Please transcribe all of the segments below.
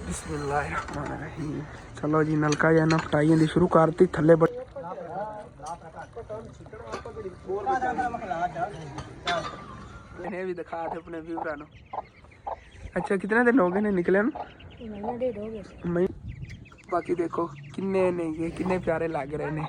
बिस्मिल्लाहिर्रहमानिर्रहीम। चलो जी नलका या ना फटाई दी शुरू करती थले भी दिखा थे अपने व्यूअरा नु। अच्छा कितने दिन हो गए ने निकले ना? बाकी देखो किन्ने ने ये किन्ने प्यारे लग रहे ने।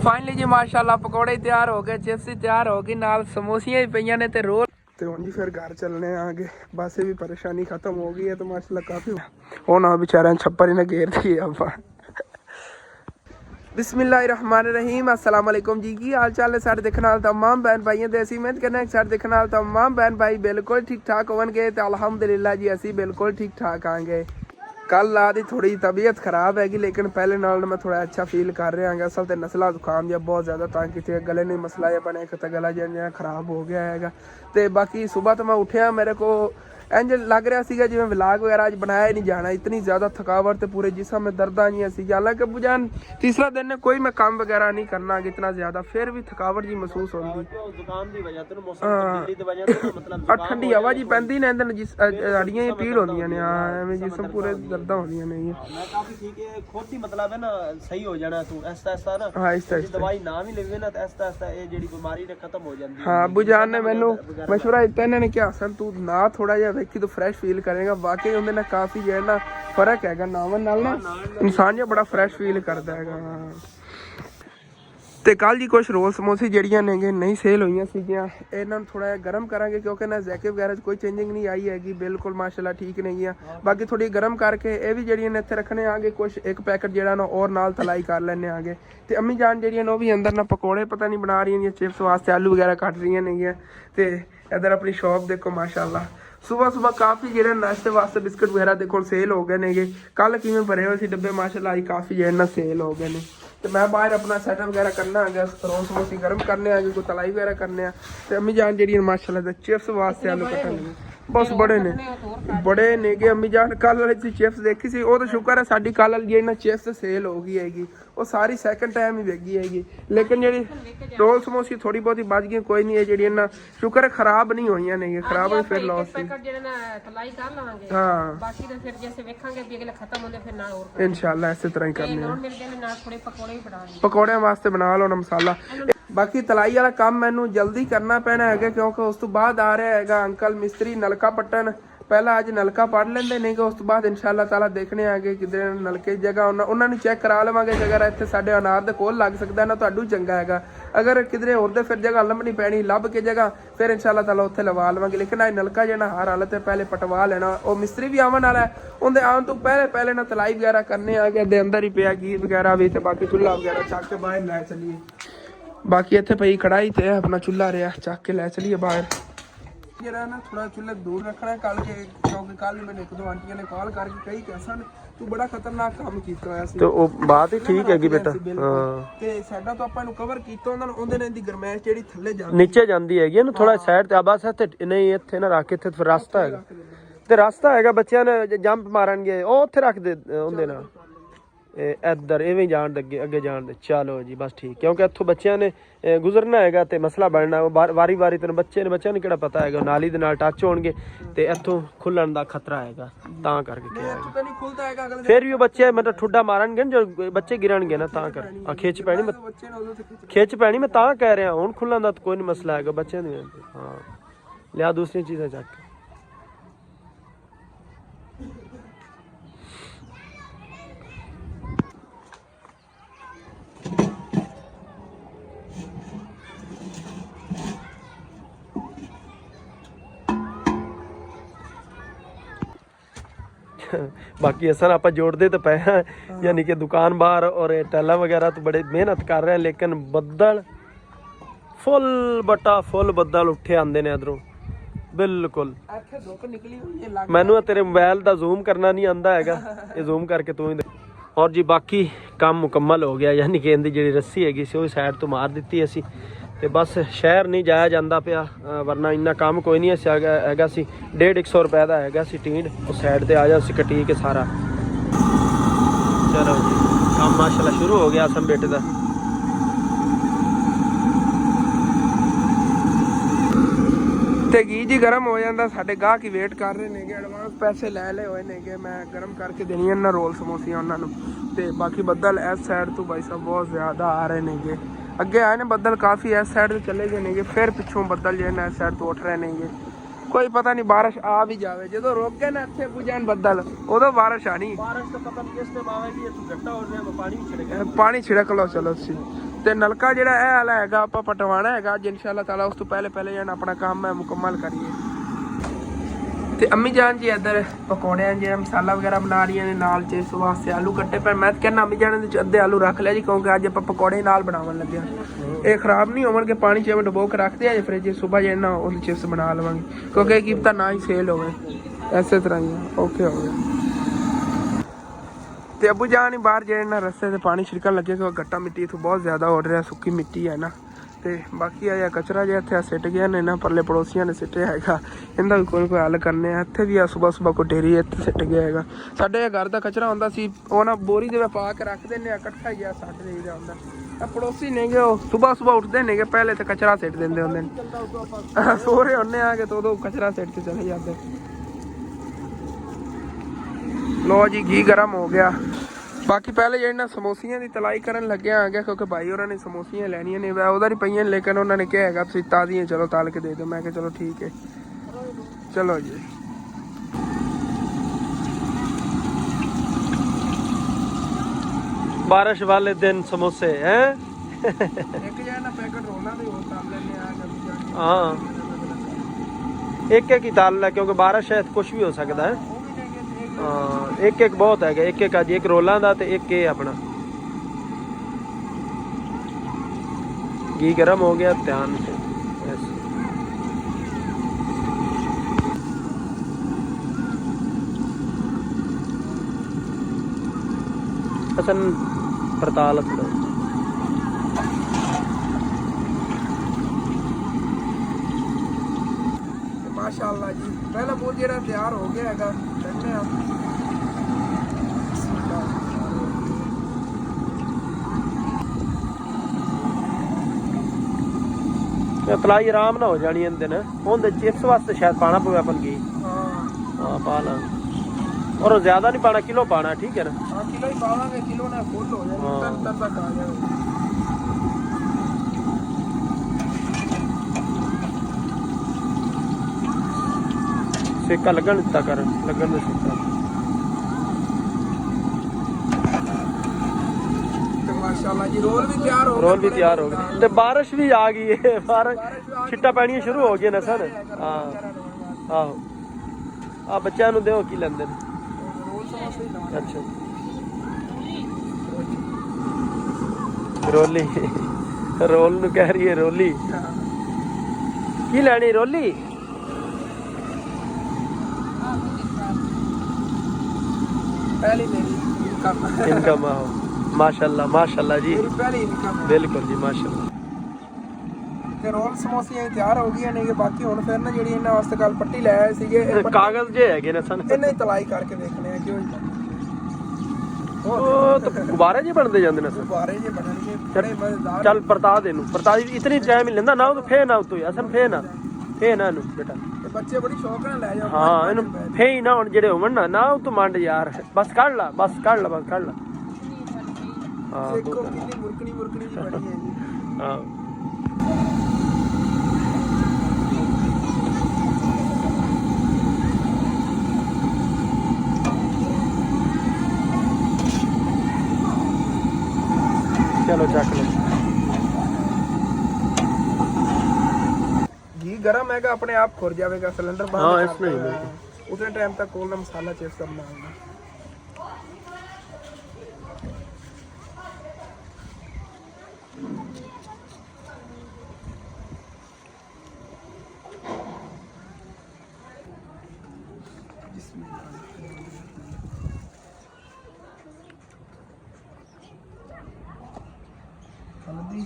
फाइनली जी माशाल्लाह पकौड़े तैयार हो गए, चिप्स तैयार हो गई, नाल समोसियां भी पईयां ने ते रोल ते हुण जी फिर घर चलने आगे। बस भी परेशानी खत्म हो गई है तो माशाल्लाह काफी हो ना बेचारे छप्पर ही ना घेर दिए आप। बिस्मिल्लाहिर्रहमानिर्रहीम। अस्सलाम वालेकुम जी, की हाल चाल है सारे देखने वाले तमाम बहन भाइयों दे। असी उम्मीद करने सारे देखने वाले तमाम बहन भाई बिल्कुल ठीक ठाक होवणगे ते अल्हम्दुलिल्लाह जी असी बिल्कुल ठीक ठाक आएंगे। कल आदि थोड़ी तबीयत खराब हैगी लेकिन पहले नाल मैं थोड़ा अच्छा फील कर रहा हाँ। असल तो नस्ला जुकाम जब बहुत ज़्यादा तंग किए गले में मसला जहा बने तो गला जहा खराब हो गया है। तो बाकी सुबह तो मैं उठिया मेरे को इंज लग रहा सीगा जिवें व्लॉग वगैरह अज बनाया नहीं जाना, इतनी ज़्यादा थकावट तो पूरे जिसम में दर्दां नहीं सी। हालांकि बुझान तीसरा दिन ने कोई मैं काम वगैरह नहीं करना इतना ज़्यादा, फिर भी थकावट जी महसूस होती। ठंडी हवा जी पैंदी ने हड्डियां पीड़ होंदियां ने, एवें जिसम पूरे दर्दां होंदियां ने। मैं काफी ठीक है खुद ही मतलब है ना सही हो जाना तू ऐसा ऐसा ना। हां ऐसा दवाई ना भी लेवे ना ऐसा ऐसा ये जेडी बीमारी ने खत्म हो जांदी। हां बुझान ने मैनू मशवरा दिता इन्होंने कि हसन तू ना थोड़ा जिहा वेखी तो फ्रैश फील करेगा। वाकई उहदे नाल काफी जो है ना फर्क हैगा, नावन नाल ना इंसान जो बड़ा फ्रैश फील करता हैगा। तो कल जी कुछ रोल समोसे जड़ियाँ ने नहीं सेल हुई सीगियां, इन्हों थोड़ा जिहा गर्म करांगे क्योंकि ना जैके वगैरह कोई चेंजिंग नहीं आई हैगी, बिल्कुल माशाल्लाह ठीक नहीं है। बाकी थोड़ी गर्म करके ये भी जड़ियाँ ने इत्थे रखने आगे, कुछ एक पैकेट जो ना और नाल तलाई कर लेने आगे। तो अम्मी जान जड़ियाँ वो भी अंदर ना पकौड़े पता नहीं बना रही हैं, चिप्स वास्ते आलू वगैरह कट रही नहीं है। तो इधर अपनी शॉप देखो माशाल्लाह सुबह सुबह काफ़ी जो नाश्ते वास्ते बिस्कुट वगैरह देखो सेल हो गए ने। कल किमें भरे हुए डब्बे माशाल्लाह काफ़ी जो ना सेल हो गए ने। तो मैं बाहर अपना सेटअप वगैरह करना आ गया, रोल समोसे गर्म करने आ गए, कोई तलाई वगैरह करने। तो अम्मी जान जी माशाल्लाह चिप्स वास्ते आलू कटन बस बड़े ने गे। अम्मी जान कल वाली चिप्स देखी सी, वो तो शुक्र है साड़ी कल वाली जी चिप्स सेल हो गई हैगी, वो सारी सैकेंड टाइम ही वेगी हैगी। लेकिन जी रोल समोसी थोड़ी बहुत ही बच गई, कोई नहीं है जी ना शुक्र है खराब नहीं हुई नहीं, खराब हुई फिर लॉस। हाँ इंशाल्लाह इस तरह ही करने पकौड़े वास्ते बना लो ना मसाला। बाकी तलाई वाला काम मैनू जल्दी करना पैना है क्योंकि उस तो बाद आ रहा है अंकल मिस्त्री नलका पट्टन। पहला अज नलका पढ़ लेंदे नहीं कि उस तो बाद इंशाल्लाह ताला देखने आगे किधर नलके जगह उन्होंने चैक करा लवांगे। अगर इतने साढ़े अनार दे कोल लग सकता ना तो चंगा है। अगर किधरे होर दे फिर जगह लभनी पैनी, लभ के जगह फिर इंशाल्लाह ताला उत्थे लवा लवांगे। लेकिन अज नलका जो हर हालत है पहले पटवा लेना। वो मिस्त्री भी आवन वाला है, उनके आने तो पहले ना तलाई वगैरह करने आ गए, अंदर ही पिया गीत वगैरह भी। बाकी चूल्हा वगैरह चक के बाहर लै चलिए। बाकी इतने पई कढ़ाई ते अपना चूल्हा रहा चक के लै चलिए बाहर। जरा ना थोड़ा चूल्हा दूर रखना है कल के, क्योंकि कल मैंने एक दो आंटियां ने कॉल करके कही कि सन तू बड़ा खतरनाक काम कीता होया सी। तो ओ बात ही ठीक हैगी बेटा। हां ते साडा तो ਆਪਾਂ ਨੂੰ ਕਵਰ ਕੀਤਾ ਉਹਨਾਂ ਨੂੰ ਉਹਦੇ ਨੇ ਦੀ ਗਰਮੈਸ਼ ਜਿਹੜੀ ਥੱਲੇ ਜਾਂਦੀ ਨੀਚੇ ਜਾਂਦੀ ਹੈਗੀ ਨਾ ਥੋੜਾ ਸਾਈਡ ਤੇ ਆ ਬਸ ਇੱਥੇ ਨਹੀਂ ਇੱਥੇ ਨਾ ਰੱਖ ਇੱਥੇ ਫਿਰ ਰਸਤਾ ਹੈਗਾ ਤੇ ਰਸਤਾ ਹੈਗਾ ਬੱਚਿਆਂ ਨੇ ਜੰਪ ਮਾਰਨਗੇ ਉਹ ਉੱਥੇ ਰੱਖ ਦੇ ਉਹਦੇ ਨਾਲ इधर इवें जान दे अगे जान दे। चलो जी बस ठीक, क्योंकि इत्थों बच्चों ने गुजरना है तो मसला बनना वारी वारी तेन बच्चे ने किहड़ा पता है नाली दे नाल टच होणगे ते इत्थों खुलण दा खतरा है तां करके क्या है। फिर भी बच्चे मतलब ठुड्डा मारनगे जो बच्चे गिरनगे ना तां कर खिच पैनी मैं तां कह रहा हुण खुलण दा कोई नहीं मसला है बच्चों दी। हाँ लिया दूसरी चीज़ां चक बाकी असल आप जोड़ते तो पे हैं, यानी कि दुकान बाहर और टैला वगैरह तो बड़े मेहनत कर रहे हैं, लेकिन बदल फुल बटा फुल बदल उठे आंदे ने इधरों बिल्कुल। मैनू तेरे मोबाइल का जूम करना नहीं आता है, ये जूम करके तू ही। और जी बाकी काम मुकम्मल हो गया, यानी कि इनकी जी रस्सी हैगी सी साइड तो मार दी असी तो बस शहर नहीं जाया जाता पाया, वरना इन्ना काम कोई नहीं हैगा सी। 150 रुपए का हैगा सी टींड उस साइड ते आ जा कटी के सारा। चलो जी काम माशाल्लाह शुरू हो गया असम बेटे का। ਤੇ ਘੀ ਜੀ ਗਰਮ ਹੋ ਜਾਂਦਾ, ਸਾਡੇ ਗਾਹਕ ਹੀ ਵੇਟ ਕਰ ਰਹੇ ਨੇਗੇ, ਐਡਵਾਂਸ ਪੈਸੇ ਲੈ ਲਏ ਹੋਏ ਨੇਗੇ, ਮੈਂ ਗਰਮ ਕਰਕੇ ਦੇਣੀ ਇਹਨਾਂ ਰੋਲ ਸਮੋਸੀਆਂ ਉਹਨਾਂ ਨੂੰ। ਤੇ ਬਾਕੀ ਬੱਦਲ ਇਸ ਸਾਈਡ ਤੋਂ ਭਾਈ ਸਾਹਿਬ ਬਹੁਤ ਜ਼ਿਆਦਾ ਆ ਰਹੇ ਨੇਗੇ, ਅੱਗੇ ਆਏ ਨੇ ਬੱਦਲ ਕਾਫੀ, ਇਸ ਸਾਈਡ ਤੋਂ ਚਲੇ ਗਏ ਨੇਗੇ, ਫਿਰ ਪਿੱਛੋਂ ਬੱਦਲ ਜਿਹੜੇ ਨੇ ਇਸ ਸਾਈਡ ਤੋਂ ਉੱਠ ਰਹੇ ਨੇਗੇ। ਕੋਈ ਪਤਾ ਨਹੀਂ ਬਾਰਿਸ਼ ਆ ਵੀ ਜਾਵੇ, ਜਦੋਂ ਰੁਕ ਗਏ ਨਾ ਇੱਥੇ ਪੁੱਜਣ ਬੱਦਲ ਉਦੋਂ ਬਾਰਿਸ਼ ਆਣੀ। ਪਾਣੀ ਛਿੜਕ ਲਓ ਚਲੋ ਤੁਸੀਂ। ਤੇ ਨਲਕਾ ਜਿਹੜਾ ਇਹ ਵਾਲਾ ਹੈਗਾ ਆਪਾਂ ਪਟਵਾਣਾ ਹੈਗਾ ਅੱਜ ਇਨਸ਼ਾਅੱਲਾ ਤਾਲਾ, ਉਸ ਤੋਂ ਪਹਿਲੇ ਜਿਹੜਾ ਆਪਣਾ ਕੰਮ ਹੈ ਮੁਕੰਮਲ ਕਰੀਏ। ਤੇ ਅੰਮੀ ਜਾਨ ਜੀ ਇੱਧਰ ਪਕੌੜਿਆਂ ਜਿਹੜਾ ਮਸਾਲਾ ਵਗੈਰਾ ਬਣਾ ਰਹੀਆਂ ਨੇ, ਨਾਲ ਚਿਪਸ ਵਾਸਤੇ ਆਲੂ ਕੱਟੇ ਪਰ ਮੈਂ ਕਹਿੰਦਾ ਅੰਮੀ ਜਾਨ ਦੇ ਅੱਧੇ ਆਲੂ ਰੱਖ ਲਿਆ ਜੀ, ਕਿਉਂਕਿ ਅੱਜ ਆਪਾਂ ਪਕੌੜੇ ਨਾਲ ਬਣਾਉਣ ਲੱਗੇ ਹਾਂ। ਇਹ ਖਰਾਬ ਨਹੀਂ ਹੋਣਗੇ, ਪਾਣੀ 'ਚ ਡੁਬੋ ਕੇ ਰੱਖਦੇ ਆ ਜੇ ਫਰਿੱਜ, ਸੁਬਾਹ ਜੇ ਨਾ ਉਹ ਚਿਪਸ ਬਣਾ ਲਵਾਂਗੇ, ਕਿਉਂਕਿ ਕੀ ਪਤਾ ਨਾ ਹੀ ਸੇਲ ਹੋਵੇ। ਇਸੇ ਤਰ੍ਹਾਂ ਹੀ ਓਕੇ ਹੋ ਗਿਆ। ਤੇ ਅੱਬੂ ਜਾਨ ਹੀ ਬਾਹਰ ਜਿਹੜੇ ਨਾ ਰਸਤੇ ਤੇ ਪਾਣੀ ਛਿੜਕਣ ਲੱਗੇ, ਕਿਉਂਕਿ ਗੱਟਾ ਮਿੱਟੀ ਇੱਥੋਂ ਬਹੁਤ ਜ਼ਿਆਦਾ ਉੱਡ ਰਿਹਾ, ਸੁੱਕੀ ਮਿੱਟੀ ਹੈ ਨਾ। ਤੇ ਬਾਕੀ ਆ ਕਚਰਾ ਜਿਹਾ ਇੱਥੇ ਸਿੱਟ ਗਿਆ ਨੇ ਨਾ, ਪਰਲੇ ਪੜੋਸੀਆਂ ਨੇ ਸਿੱਟਿਆ ਹੈਗਾ, ਇਹਦਾ ਵੀ ਕੋਈ ਹੱਲ ਕਰਨੇ ਆ। ਇੱਥੇ ਵੀ ਆ ਸੁਬਾਹ ਕੋਈ ਢੇਰੀ ਇੱਥੇ ਸਿੱਟ ਗਿਆ ਹੈਗਾ। ਸਾਡੇ ਘਰ ਦਾ ਕਚਰਾ ਹੁੰਦਾ ਸੀ, ਉਹ ਨਾ ਬੋਰੀ ਦੇ ਵਿੱਚ ਪਾ ਕੇ ਰੱਖ ਦਿੰਦੇ ਆ, ਇਕੱਠਾ ਹੀ ਆ ਸੱਟ ਦੇਈਦਾ ਹੁੰਦਾ। ਆ ਪੜੋਸੀ ਨੇਗੇ, ਉਹ ਸੁਬਾਹ ਉੱਠਦੇ ਨੇਗੇ, ਪਹਿਲੇ ਤੇ ਕਚਰਾ ਸਿੱਟ ਦਿੰਦੇ ਹੁੰਦੇ ਨੇ, ਸੋਰੇ ਹੁੰਨੇ ਆ ਕੇ ਤੇ ਉਦੋਂ ਕਚਰਾ ਸਿੱਟ ਕੇ ਚਲੇ ਜਾਂਦੇ। ਲੋ ਜੀ ਘੀ ਗਰਮ ਹੋ ਗਿਆ। ਬਾਕੀ ਪਹਿਲੇ ਜਿਹੜੇ ਨਾ ਸਮੋਸੀਆਂ ਦੀ ਤਲਾਈ ਕਰਨ ਲੱਗਿਆ ਆ ਗਿਆ, ਕਿਉਂਕਿ ਭਾਈ ਉਹਨਾਂ ਨੇ ਸਮੋਸੀਆਂ ਲੈਣੀਆਂ ਨੇ, ਉਹਦਾ ਹੀ ਪਈਆਂ, ਲੇਕਿਨ ਉਹਨਾਂ ਨੇ ਕਿਹਾ ਹੈਗਾ ਤੁਸੀਂ ਤਾਜ਼ੀਆਂ ਚਲੋ ਤਲ ਕੇ ਦੇ ਦਿਓ। ਮੈਂ ਕਿਹਾ ਚਲੋ ਠੀਕ ਹੈ, ਚਲੋ ਜੀ। बारिश वाले दिन समोसे हैं। एक जो है ना पैकेट रोला भी और ताल लेने आ। हाँ, एक ही ताल ला, क्योंकि बारिश है कुछ भी हो सकता है। हाँ, एक बहुत है, एक अज एक रोलों का तो एक अपना। घी गर्म हो गया, ध्यान से हसन पड़ताल थोड़ा। माशाअल्लाह जी पहला बोल जेड़ा तैयार हो गया हैगा, देखने आप। तलाई आराम ना हो जानी इन दिन, उन चिप्स वास्ते शायद पाना पवे अपन घी। हाँ पा ला, और ज्यादा नहीं पाना, किलो पाना, ठीक है ना। हाँ किलो ही पावांगे, किलो ना फुल हो जाए, तब तक आ जाए। सेका लगन दिता कर, लगन दे सेका। माशाल्लाह जी रोल भी तैयार हो गए, रोल भी तैयार हो गए। ते बारिश भी आ गई है, बारिश छिट्टा पैनियां शुरू हो गई ना सन। हाँ आहो, आ बच्चों नूं देओ की लैंदे ने। अच्छा रोली, रोल नूं कह रही है रोली, की लैनी रोली? पहली मेरी इनकम। आहो माशाल्लाह माशाल्लाह जी, पहली इनकम बिल्कुल जी माशाल्लाह। ਤੇ ਰੋਲ ਸਮੋਸੀਆਂ ਤਿਆਰ ਹੋ ਗਈਆਂ ਨੇ, ਬਾਕੀ ਹੁਣ ਫਿਰ ਨਾ ਜਿਹੜੀ ਇਹਨਾਂ ਵਾਸਤੇ ਕੱਲ ਪੱਟੀ ਲੈ ਆਏ ਸੀਗੇ, ਕਾਗਜ਼ ਜੇ ਹੈਗੇ ਨੇ ਸਨ, ਇਹਨਾਂ ਹੀ ਤਲਾਈ ਕਰਕੇ ਦੇਖਣੇ ਆ ਕਿਉਂ ਜੀ। ਉਹ ਤਾਂ ਗੁਬਾਰੇ ਜੇ ਬਣਦੇ ਜਾਂਦੇ ਨੇ ਸਰ, ਗੁਬਾਰੇ ਜੇ ਬਣਨਗੇ ਬੜੇ ਮਜ਼ੇਦਾਰ। ਚੱਲ ਪਰਤਾ ਦੇ ਨੂੰ, ਪਰਤਾ ਦੀ ਇਤਨੀ ਟਾਈਮ ਹੀ ਲੈਂਦਾ ਨਾ, ਉਹ ਫੇ ਨਾ ਉਤੋਂ ਅਸਲ ਫੇ ਨਾ ਇਹਨੂੰ ਬੇਟਾ, ਬੱਚੇ ਬੜੀ ਸ਼ੌਕ ਨਾਲ ਲੈ ਜਾਂਦੇ। ਹਾਂ ਇਹਨੂੰ ਫੇ ਹੀ ਨਾ ਹੁਣ ਜਿਹੜੇ ਹੋਣ ਨਾ ਉਹ ਤੋਂ ਮੰਡ ਯਾਰ, ਬਸ ਕੱਢ ਲਾ, ਬਸ ਕੱਢ ਲਾ, ਬਸ ਕੱਢ ਲਾ। ਹਾਂ ਦੇਖੋ ਕਿੰਨੀ ਮੁਰਕਣੀ ਜੀ ਬਣੀ ਹੈ ਜੀ। ਹਾਂ चलो चख लो। घी गरम हैगा, अपने आप खुर जाएगा सिलेंडर बंद। हाँ इसमें ही उतने टाइम तक खोलना, मसाला चिप्स का बनाऊंगा। हल्दी,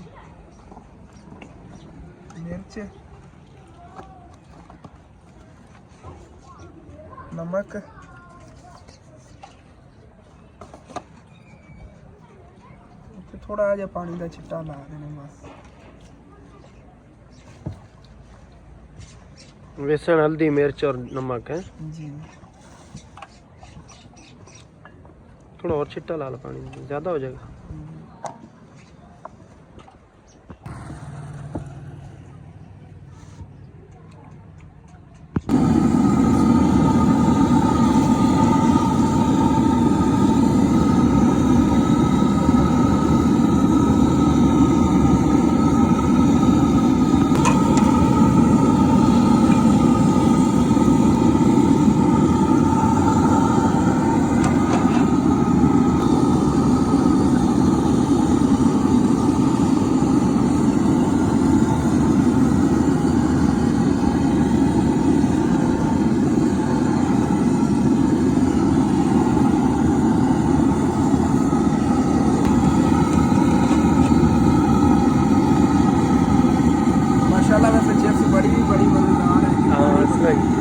मिर्च, नमक, थोड़ा जिहा पानी का छिट्टा ला देना बस। बेसन, हल्दी, मिर्च और नमक है जी। थोड़ा और छिट्टा लाल पानी, ज्यादा हो जाएगा। माशाल्लाह वैसे चिप्स बड़ी मजेदार है। हाँ सही।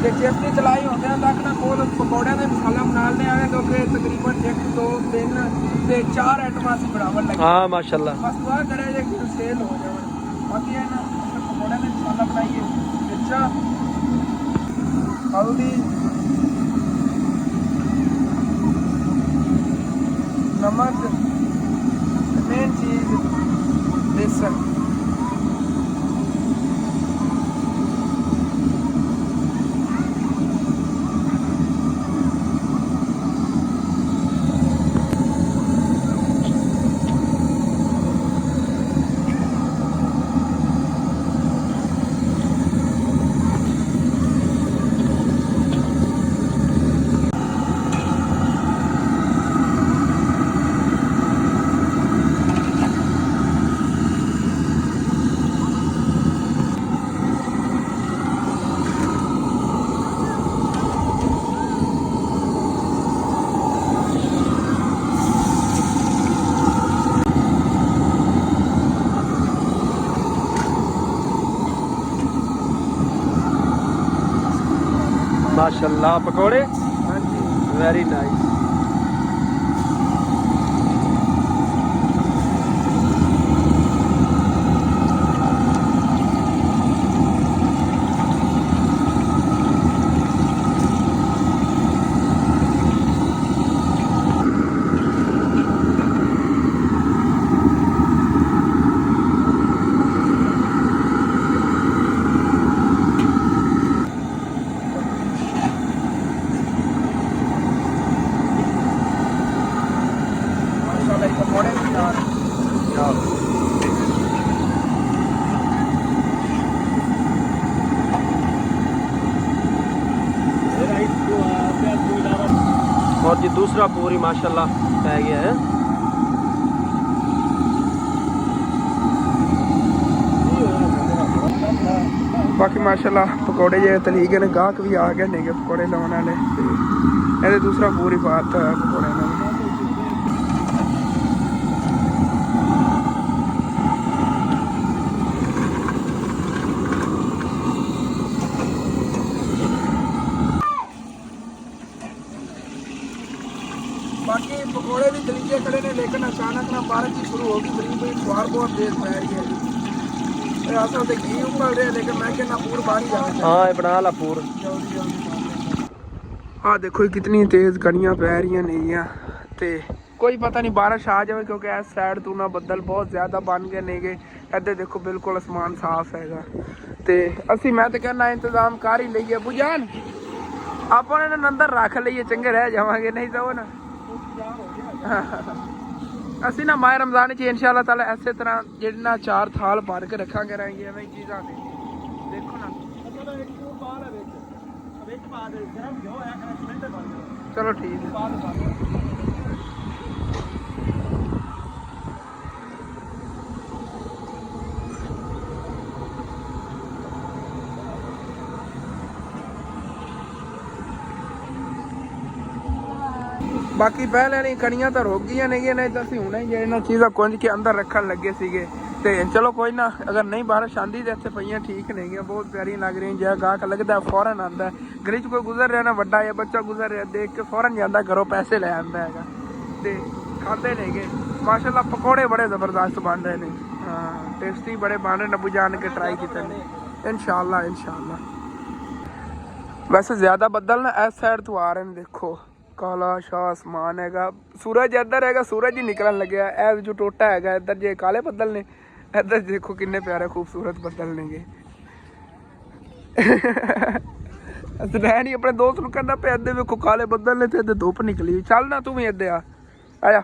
ਤੇ ਜਿਸ ਦੀ ਚਲਾਈ ਹੁੰਦਿਆਂ ਤੱਕ ਨਾ ਕੋਲ ਪਕੌੜਿਆਂ ਦੇ ਮਸਾਲਾ ਬਣਾ ਲੈਣੇ ਆਵੇ ਕਿਉਂਕਿ ਤਕਰੀਬਨ 1 2 3 ਤੇ 4 ਆਈਟਮਾਂ ਅਸੀਂ ਬਣਾਉਣ ਲੱਗੇ। हाँ माशाल्लाह। ਬਸ ਦੁਆ ਕਰਿਆ ਜੇ ਕਿ ਸੇਲ ਹੋ ਜਾਵੇ। ਬਾਕੀ ਇਹ ਨਾ ਪਕੌੜਿਆਂ ਦੇ ਮਸਾਲਾ ਬਣਾਈਏ, ਮਿਰਚਾਂ, ਹਲਦੀ, ਨਮਕ, ਮੇਨ ਚੀਜ਼ बेसन। माशाल्लाह पकौड़े हाँ जी वेरी नाइस। माशाल्लाह ये पकौड़े भी यार। और जी दूसरा पूरी माशाल्लाह पै गया है। बाकी माशाल्लाह पकौड़े जे तली गए ने, गाहक भी आ गए ने पकौड़े लाने वाले। ये दूसरा पूरी बात है पकौड़े में। बाकी पकौड़े भी तरीके खड़े ने, लेकिन अचानक ना बारिश ही शुरू होगी, बड़ी फुहार बहुत तेज पै रही है। असल तो घी उबल रहे, लेकिन मैं कहना पूर बारी जाना। हाँ ये बना ला पूर। हाँ देखो कितनी तेज कड़ियाँ पै रही नहीं ते कोई पता नहीं बारिश आ जाए, क्योंकि इस साइड तो ना बदल बहुत ज़्यादा बन गए नहीं गए। इधर देखो बिल्कुल आसमान साफ हैगा। ते असी मैं तो कहना इंतजाम कर ही लीए बुझान, आप अंदर रख लीए, चंगे रह जावांगे, नहीं तो ना असी ना माह रमजान च इंशाअल्लाह ताला इस तरह जिन्ना 4 थाल भर के रखांगे रहेंगे एवं चीज़ा ने। देखो ना चलो ठीक है। ਬਾਕੀ ਪਹਿਲੇ ਨਹੀਂ ਕਣੀਆਂ ਤਾਂ ਰੁਕ ਗਈਆਂ ਨੇਗੀਆਂ, ਨਹੀਂ ਤਾਂ ਅਸੀਂ ਹੁਣੇ ਹੀ ਇਹਨਾਂ ਚੀਜ਼ਾਂ ਕੁੰਝ ਕੇ ਅੰਦਰ ਰੱਖਣ ਲੱਗੇ ਸੀਗੇ। ਤੇ ਚਲੋ ਕੋਈ ਨਾ, ਅਗਰ ਨਹੀਂ ਬਾਰਿਸ਼ ਆਂਦੀ ਤੇ ਇੱਥੇ ਪਈਆਂ ਠੀਕ ਨੇਗੀਆਂ, ਬਹੁਤ ਪਿਆਰੀਆਂ ਲੱਗ ਰਹੀਆਂ। ਜਿਹੜਾ ਗਾਹਕ ਲੱਗਦਾ ਫੌਰਨ ਆਉਂਦਾ, ਗਲੀ 'ਚ ਕੋਈ ਗੁਜ਼ਰ ਰਿਹਾ ਨਾ, ਵੱਡਾ ਜਾਂ ਬੱਚਾ ਗੁਜ਼ਰ ਰਿਹਾ, ਦੇਖ ਕੇ ਫੌਰਨ ਜਾਂਦਾ ਘਰੋਂ ਪੈਸੇ ਲੈ ਆਉਂਦਾ ਹੈਗਾ ਤੇ ਖਾਂਦੇ ਨੇਗੇ। ਮਾਸ਼ਾਅੱਲਾ ਪਕੌੜੇ ਬੜੇ ਜ਼ਬਰਦਸਤ ਬਣ ਰਹੇ ਨੇ, ਹਾਂ ਟੇਸਟੀ ਬੜੇ ਬਣ ਰਹੇ। ਨੱਬੂ ਜਾਣ ਕੇ ਟਰਾਈ ਕੀਤੇ ਨੇ, ਇਨਸ਼ਾਅੱਲਾ ਇਨਸ਼ਾਅੱਲਾ। ਵੈਸੇ ਜ਼ਿਆਦਾ ਬੱਦਲ ਨਾ ਇਸ ਸਾਈਡ ਤੋਂ ਆ ਰਹੇ ਨੇ, ਦੇਖੋ ਕਾਲਾ ਸ਼ਾਹ ਆਸਮਾਨ ਹੈਗਾ, ਸੂਰਜ ਇੱਧਰ ਹੈਗਾ, ਸੂਰਜ ਹੀ ਨਿਕਲਣ ਲੱਗਿਆ। ਇਹ ਜੋ ਟੋਟਾ ਹੈਗਾ ਇੱਧਰ ਜੇ ਕਾਲੇ ਬੱਦਲ ਨੇ, ਇੱਧਰ ਦੇਖੋ ਕਿੰਨੇ ਪਿਆਰੇ ਖੂਬਸੂਰਤ ਬੱਦਲ ਨੇਗੇ। ਮੈਂ ਨਹੀਂ ਆਪਣੇ ਦੋਸਤ ਨੂੰ ਕਹਿੰਦਾ ਪਿਆ ਇੱਧਰ ਵੇਖੋ ਕਾਲੇ ਬੱਦਲ ਨੇ ਤੇ ਇੱਧਰ ਧੁੱਪ ਨਿਕਲੀ, ਚੱਲ ਨਾ ਤੂੰ ਵੀ ਇੱਧਰ ਆਇਆ।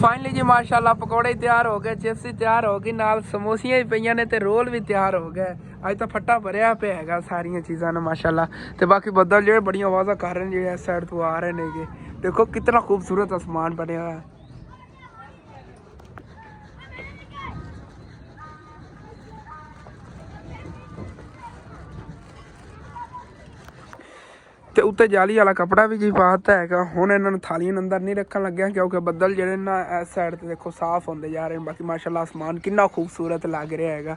ਫਾਈਨਲੀ ਜੀ ਮਾਸ਼ਾਅੱਲਾ ਪਕੌੜੇ ਤਿਆਰ ਹੋ ਗਏ, ਚਿਪਸ ਤਿਆਰ ਹੋ ਗਈ, ਨਾਲ ਸਮੋਸੀਆਂ ਵੀ ਪਈਆਂ ਨੇ ਤੇ ਰੋਲ ਵੀ ਤਿਆਰ ਹੋ ਗਏ। ਅੱਜ ਤਾਂ ਫੱਟਾ ਭਰਿਆ ਪਿਆ ਹੈਗਾ ਸਾਰੀਆਂ ਚੀਜ਼ਾਂ ਨਾਲ ਮਾਸ਼ਾਅੱਲਾ। ਤੇ ਬਾਕੀ ਬੱਦਲ ਜਿਹੜੇ ਬੜੀਆਂ ਆਵਾਜ਼ਾਂ ਕਰ ਰਹੇ ਨੇ, ਜਿਹੜੇ ਇਸ ਸਾਈਡ ਤੋਂ ਆ ਰਹੇ ਨੇਗੇ, ਦੇਖੋ ਕਿਤਨਾ ਖੂਬਸੂਰਤ ਆਸਮਾਨ ਬਣਿਆ ਹੋਇਆ। ਤੇ ਉੱਤੇ ਜਾਲੀ ਵਾਲਾ ਕੱਪੜਾ ਵੀ ਜੀ ਪਾਤਾ ਹੈਗਾ। ਹੁਣ ਇਹਨਾਂ ਨੂੰ ਥਾਲੀਆਂ ਅੰਦਰ ਨਹੀਂ ਰੱਖਣ ਲੱਗਿਆ ਕਿਉਂਕਿ ਬੱਦਲ ਜਿਹੜੇ ਨਾ ਇਸ ਸਾਈਡ ਤੇ ਦੇਖੋ ਸਾਫ਼ ਹੁੰਦੇ ਜਾ ਰਹੇ ਨੇ। ਬਾਕੀ ਮਾਸ਼ਾਅੱਲਾ ਆਸਮਾਨ ਕਿੰਨਾ ਖੂਬਸੂਰਤ ਲੱਗ ਰਿਹਾ ਹੈਗਾ।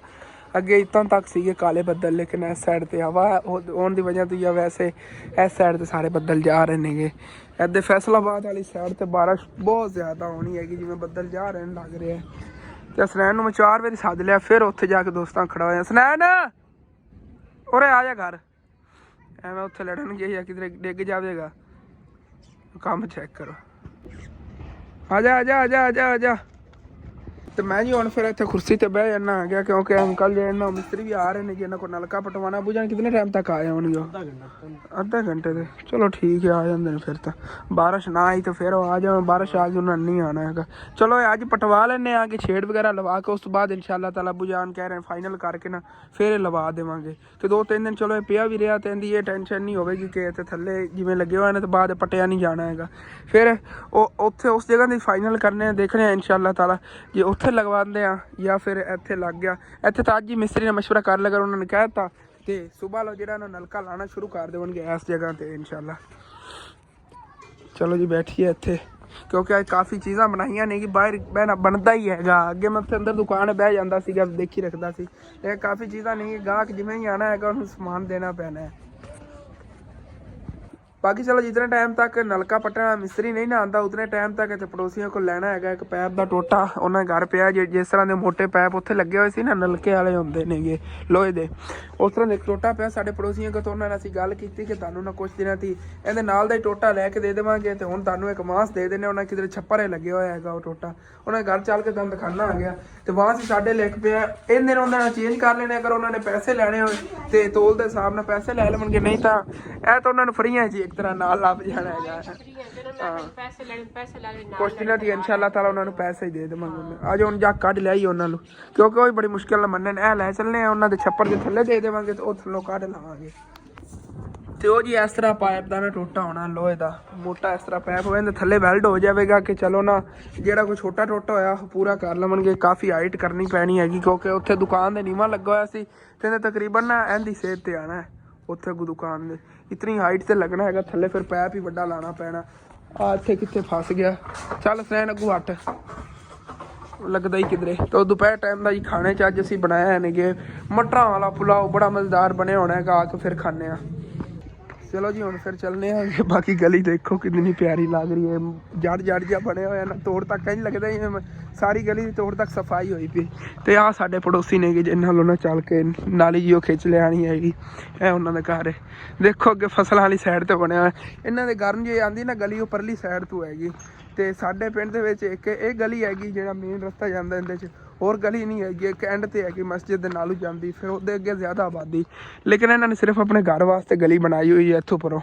ਅੱਗੇ ਇੱਥੋਂ ਤੱਕ ਸੀਗੇ ਕਾਲੇ ਬੱਦਲ, ਲੇਕਿਨ ਇਸ ਸਾਈਡ ਤੇ ਹਵਾ ਹੋਣ ਦੀ ਵਜ੍ਹਾ ਤੋਂ ਜਾਂ ਵੈਸੇ ਇਸ ਸਾਈਡ ਤੇ ਸਾਰੇ ਬੱਦਲ ਜਾ ਰਹੇ ਨੇਗੇ। ਇੱਧਰ ਫੈਸਲਾਬਾਦ ਵਾਲੀ ਸਾਈਡ ਤੇ ਬਾਰਿਸ਼ ਬਹੁਤ ਜ਼ਿਆਦਾ ਹੋਣੀ ਹੈਗੀ, ਜਿਵੇਂ ਬੱਦਲ ਜਾ ਰਹੇ ਨੇ ਲੱਗ ਰਿਹਾ। ਤੇ ਹਸਨੈਨ ਨੂੰ ਮੈਂ 4 ਵਾਰੀ ਸੱਦ ਲਿਆ, ਫਿਰ ਉੱਥੇ ਜਾ ਕੇ ਦੋਸਤਾਂ ਖੜਾ ਹੋਇਆ। ਹਸਨੈਨ ਉਰੇ ਆ ਜਾ ਘਰ, ਐਵੇਂ ਉੱਥੇ ਲੜਨਗੇ ਜਾਂ ਕਿਧਰੇ ਡਿੱਗ ਜਾਵੇਗਾ। ਕੰਮ ਚੈੱਕ ਕਰੋ, ਆ ਜਾ ਆ ਜਾ ਆ ਜਾ ਆ ਜਾ ਆ ਜਾ। ਤੇ ਮੈਂ ਜੀ ਹੁਣ ਫਿਰ ਇੱਥੇ ਕੁਰਸੀ ਤੇ ਬਹਿ ਜਾਣਾ ਆ ਗਿਆ ਕਿਉਂਕਿ ਅੰਕਲ ਜਿਹੜੇ ਨਾ ਮਿਸਤਰੀ ਵੀ ਆ ਰਹੇ ਨੇ, ਜਿਹਨਾਂ ਕੋਲ ਨਲਕਾ ਪਟਵਾਉਣਾ। ਬੁਝਣ ਕਿੰਨੇ ਟਾਈਮ ਤੱਕ ਆ ਜਾਣਗੇ? ਅੱਧਾ ਘੰਟੇ ਦੇ। ਚਲੋ ਠੀਕ ਹੈ, ਆ ਜਾਂਦੇ ਨੇ ਫਿਰ ਤਾਂ। ਬਾਰਿਸ਼ ਨਾ ਆਈ ਤਾਂ ਫਿਰ ਉਹ ਆ ਜਾਣ, ਬਾਰਿਸ਼ ਆ ਗਈ ਉਹਨਾਂ ਨਹੀਂ ਆਉਣਾ ਹੈਗਾ। ਚਲੋ ਅੱਜ ਪਟਵਾ ਲੈਂਦੇ ਆ ਕਿ ਛੇੜ ਵਗੈਰਾ ਲਵਾ ਕੇ ਉਸ ਤੋਂ ਬਾਅਦ ਇਨਸ਼ਾਅੱਲਾ ਤਾਲਾ ਬੁਝਾਨ ਕਹਿ ਰਹੇ ਫਾਈਨਲ ਕਰਕੇ ਨਾ ਫਿਰ ਇਹ ਲਵਾ ਦੇਵਾਂਗੇ। ਤੇ 2-3 ਦਿਨ ਚਲੋ ਇਹ ਪਿਆ ਵੀ ਰਿਹਾ ਤੇ ਇਹਦੀ ਇਹ ਟੈਨਸ਼ਨ ਨਹੀਂ ਹੋਵੇਗੀ ਕਿ ਇੱਥੇ ਥੱਲੇ ਜਿਵੇਂ ਲੱਗੇ ਹੋਏ ਨੇ ਤੇ ਬਾਅਦ ਪਟਿਆ ਨਹੀਂ ਜਾਣਾ ਹੈਗਾ। ਫਿਰ ਉਹ ਉੱਥੇ ਉਸ ਜਗ੍ਹਾ ਦੀ ਫਾਈਨਲ ਕਰਨੇ ਆ, ਦੇਖਣੇ ਆ ਇਨਸ਼ਾਅੱਲਾ ਤਾਲਾ ਜੇ ਉੱਥੇ ਲਗਵਾਉਂਦੇ ਆ ਜਾਂ ਫਿਰ ਇੱਥੇ ਲੱਗ ਗਿਆ। ਇੱਥੇ ਤਾਂ ਅੱਜ ਹੀ ਮਿਸਤਰੀ ਨਾਲ ਮਸ਼ਵਰਾ ਕਰ ਲਿਆ, ਉਹਨਾਂ ਨੇ ਕਹਿ ਦਿੱਤਾ ਤੇ ਸੁਬਾਹ ਲੋ ਜਿਹੜਾ ਨਾ ਨਲਕਾ ਲਾਣਾ ਸ਼ੁਰੂ ਕਰ ਦੇਣਗੇ ਇਸ ਜਗ੍ਹਾ ਤੇ ਇਨਸ਼ਾਅੱਲਾ। ਚਲੋ ਜੀ ਬੈਠੀਏ ਇੱਥੇ ਕਿਉਂਕਿ ਅੱਜ ਕਾਫੀ ਚੀਜ਼ਾਂ ਬਣਾਈਆਂ ਨੇ ਕਿ ਬਾਹਰ ਬਹਿਣਾ ਬਣਦਾ ਹੀ ਹੈਗਾ। ਅੱਗੇ ਮੈਂ ਉੱਥੇ ਅੰਦਰ ਦੁਕਾਨ ਬਹਿ ਜਾਂਦਾ ਸੀਗਾ, ਦੇਖੀ ਰੱਖਦਾ ਸੀ। ਇਹ ਕਾਫੀ ਚੀਜ਼ਾਂ ਨਹੀਂ, ਗਾਹਕ ਜਿਵੇਂ ਹੀ ਆਉਣਾ ਹੈਗਾ ਉਹਨੂੰ ਸਮਾਨ ਦੇਣਾ ਪੈਣਾ ਹੈ। बाकी चलो जितने टाइम तक नलका पट्टन मिस्त्री नहीं ना आंदा उतने टाइम तक इतने पड़ोसियों को लेना है एक पैप का टोटा उन्हें घर पिया जिस तरह के मोटे पैप उत्थे लगे हुए सी ना नलके वाले होंगे ने लोहे के उस तरह का टोटा पिया साढ़े पड़ोसियों को। तो उन्होंने असीं गल की कि तुहानूं ना कुछ दिनों थी इहदे नाल दा ही टोटा लैके दे देवांगे ते हुण तुहानूं एक मांस दे देने। उन्हें किधरे छप्पर लगे हुआ है वो टोटा उन्हें घर चल के तुहानूं दिखाना आ गया तो बांस साढ़े लिख पिया इन दिन उन्होंने चेंज कर लेने। अगर उन्होंने पैसे लैने हो तो तोल के हिसाब नाल पैसे लै लवणगे नहीं तो यह तो उन्होंने फ्री है जी एक तरह नाल लभ जाना है। कुछ दिनों थी इंशाअल्लाह ताला उन्होंने पैसे ही दे देवांगे। अज हुण जा कढ लिया ही उन्होंने क्योंकि वो बड़ी मुश्किल नाल मन्नण ए लै चलने उन्होंने छप्पर के थल्ले दे देवांगे तो थल्लों कढ लवांगे। तो वो जी इस तरह पाइप का ना टोटा होना लोहे का मोटा इस तरह पाइप हो थले वैल्ड हो जाएगा कि चलो ना जो कोई छोटा टोटा होया पूरा कर लवेंगे। काफ़ी हाइट करनी पैनी हैगी क्योंकि उत्थे दुकान दे नीवा लगा हुआ सी ते तकरीबन ना एंदी सेहत ते आना है उत्थे दुकान दे इतनी हाइट से लगना है थले फिर पैप ही बड़ा लाना पैना। आ इत्थे कित्थे फस गया चल सैन अगू हट लगता ही किधरे। तो दोपहर टाइम का जी खाने च अज असीं बनाया है ने मटरां वाला पुलाव बड़ा मज़ेदार बनया होना है आके फिर खाने। चलो जी हुण फिर चलने आगे। बाकी गली देखो कितनी प्यारी लग रही है जड़ जड़ जा बने हुए ना तोड़ तक कहीं लगता ही सारी गली की तोड़ तक सफाई हुई पी। तो आ साडे पड़ोसी ने जिन्होंने लोग चल के नाली जी खिंच लिया हैगी है उन्होंने घर देखो अगे फसल वाली साइड तो बनया हुआ इन्होंने गर्म जी आती ना गली परली साइड तो हैगी। तो साडे पिंड दे विच एक ये गली हैगी जिहड़ा मेन रस्ता जांदा इहदे च और गली नहीं हैगी एक एंड ते हैगी मस्जिद दे नालों जांदी फिर उहदे अगे ज़्यादा आबादी लेकिन इन्होंने सिर्फ अपने घर वास्ते गली बनाई हुई है इत्थों परों।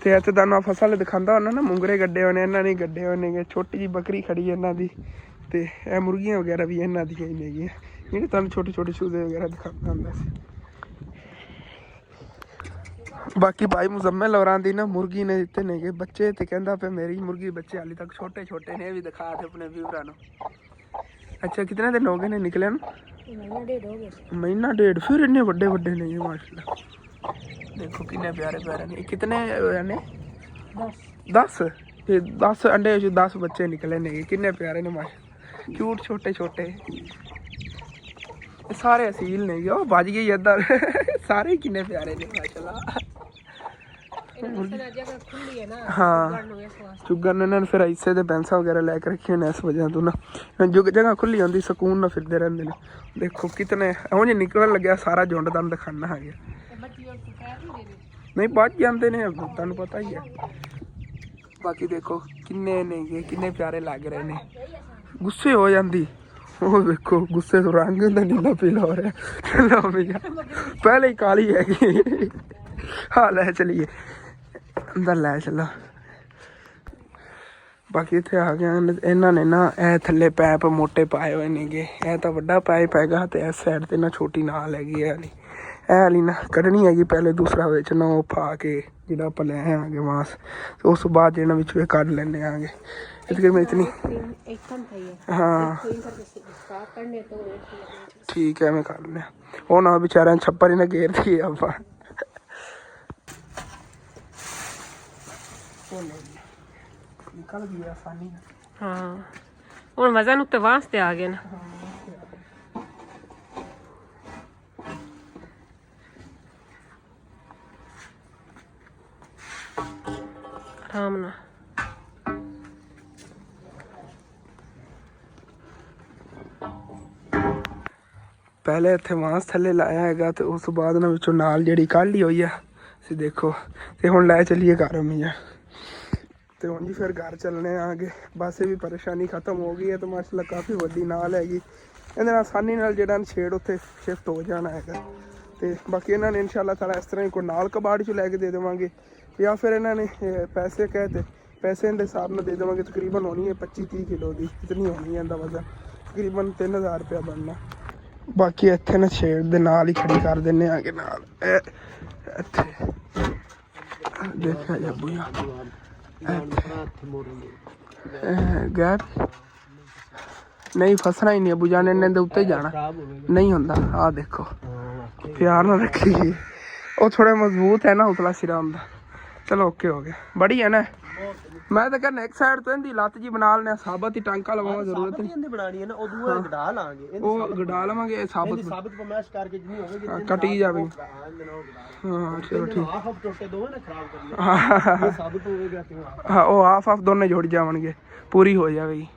तो इत्थे तुहानूं फसल दिखांदा होना ना मुंगरे गड्डे होने इन्होंने गड्डे होने छोटी जी बकरी खड़ी है इन्हां दी ते ए मुर्गियां वगैरह भी इन्हां दियां ही नेगियां जिहड़े तुहानूं छोटे छोटे शूदे वगैरह दिखांदा हुंदा सी। बाकी भाई मुजम्मिल होरां दी ना मुर्गी ने दिते ने बच्चे तो कहंदा पे मेरी मुर्गी बच्चे हाली तक छोटे छोटे ने भी दिखा दे अपने व्यूअरां नूं। अच्छा कितने दिन हो गए ने निकले ना? महीना डेढ़ फिर इन्ने बड़े बड़े नहीं माशाल्लाह देखो कितने प्यारे प्यारे ने। कितने ने? 10। ये 10 अंडे 10 बच्चे निकले ने। कितने प्यारे ने माशा, क्यूट छोटे छोटे सारे असील ने। ओ बज गई इधर सारे कितने प्यारे ने माशाल्लाह। हाँ चुगन इन्होंने फिर हिस्से दे बैंसा वगैरह लैके रखे ने इस वजह तो ना। जो जगह खुली होंगी सुकून ना फिरते रहते हैं। देखो कितने हूँ जी निकलन लगे सारा झुंड तुम दिखाना है। नहीं बच जाते ने तुम पता ही है। बाकी देखो किन्ने ने किन्ने प्यारे लग रहे ने। गुस्से हो जाती वो देखो गुस्से तो रंग नीला पीला हो रहा है। चलो भैया पहले ही काली हैगी। हाँ लै चलिए अंदर लै चलो। बाकी इतने आ गया इन्होंने ना ए थले पैप मोटे पाए हुए ने गे। ए तो वड्डा पाइप हैगा तो इस साइड से ना छोटी नाल हैगी ए वाली ना कढ़नी हैगी। पहले दूसरा बेचना वो पा के जो आप लै आगे मांस तो उस बाद जिन्होंने बिचू कढ़ लेने आगे में इतनी। हाँ ठीक है मैं कर लें वो ना बेचारा छप्पर ही ना घेर दिए आप। निकल गया आसानी। हाँ और वजन उत्ते वास्ते आ गए ना। आराम ना पहले इतने मांस थले लाया है तो उस बाद ना बिचों नाल जी कढ़ ली हुई है। देखो तो हम लै चलीए घर अम्मी तो हूँ जी फिर घर चलने आगे। बस ये भी परेशानी खत्म हो गई है तो माशाल्लाह काफ़ी वड्डी नाल हैगी। इहदे नाल आसानी नाल जिहड़ा छेड़ उत्थे शिफ्ट हो जाना है। तो बाकी इन्होंने इंशाल्लाह ताला इस तरह ही कोई नाल कबाड़ी चो लैके दे देवांगे या फिर इन्होंने पैसे कहते पैसे इनके हिसाब में दे देवांगे। तकरीबन होनी है 25-30 किलो की इतनी होनी है इनका वजन तकरीबन 3000 रुपया बनना। बाकी इत्थे ना छेड़ दे नाल ही खड़ी कर देने आगे नाल इत्थे देखा जा बुआ गैप नहीं फसना ही नहीं अबू जाने ने उत्ते जाना नहीं होंदा। आ देखो प्यार ना रखी वो थोड़े मजबूत है ना उतला सिरा होंदा। चलो ओके हो गया बढ़िया ना। मैं तो कहना एक साइड तो इनकी लत्त जी बना लेने साबित ही टांका लगावा जरूरत नहीं बनानी है ना ओ दूआ गड़ा लांगे ओ गड़ा लवांगे साबित को मैश करके जितनी होगी कटी जावे। हां चलो ठीक हाफ हाफ टोटे दो ना खराब कर ये साबित होएगा। हां ओ हाफ हाफ दोनों जुड़ जावणगे पूरी हो जाएगी।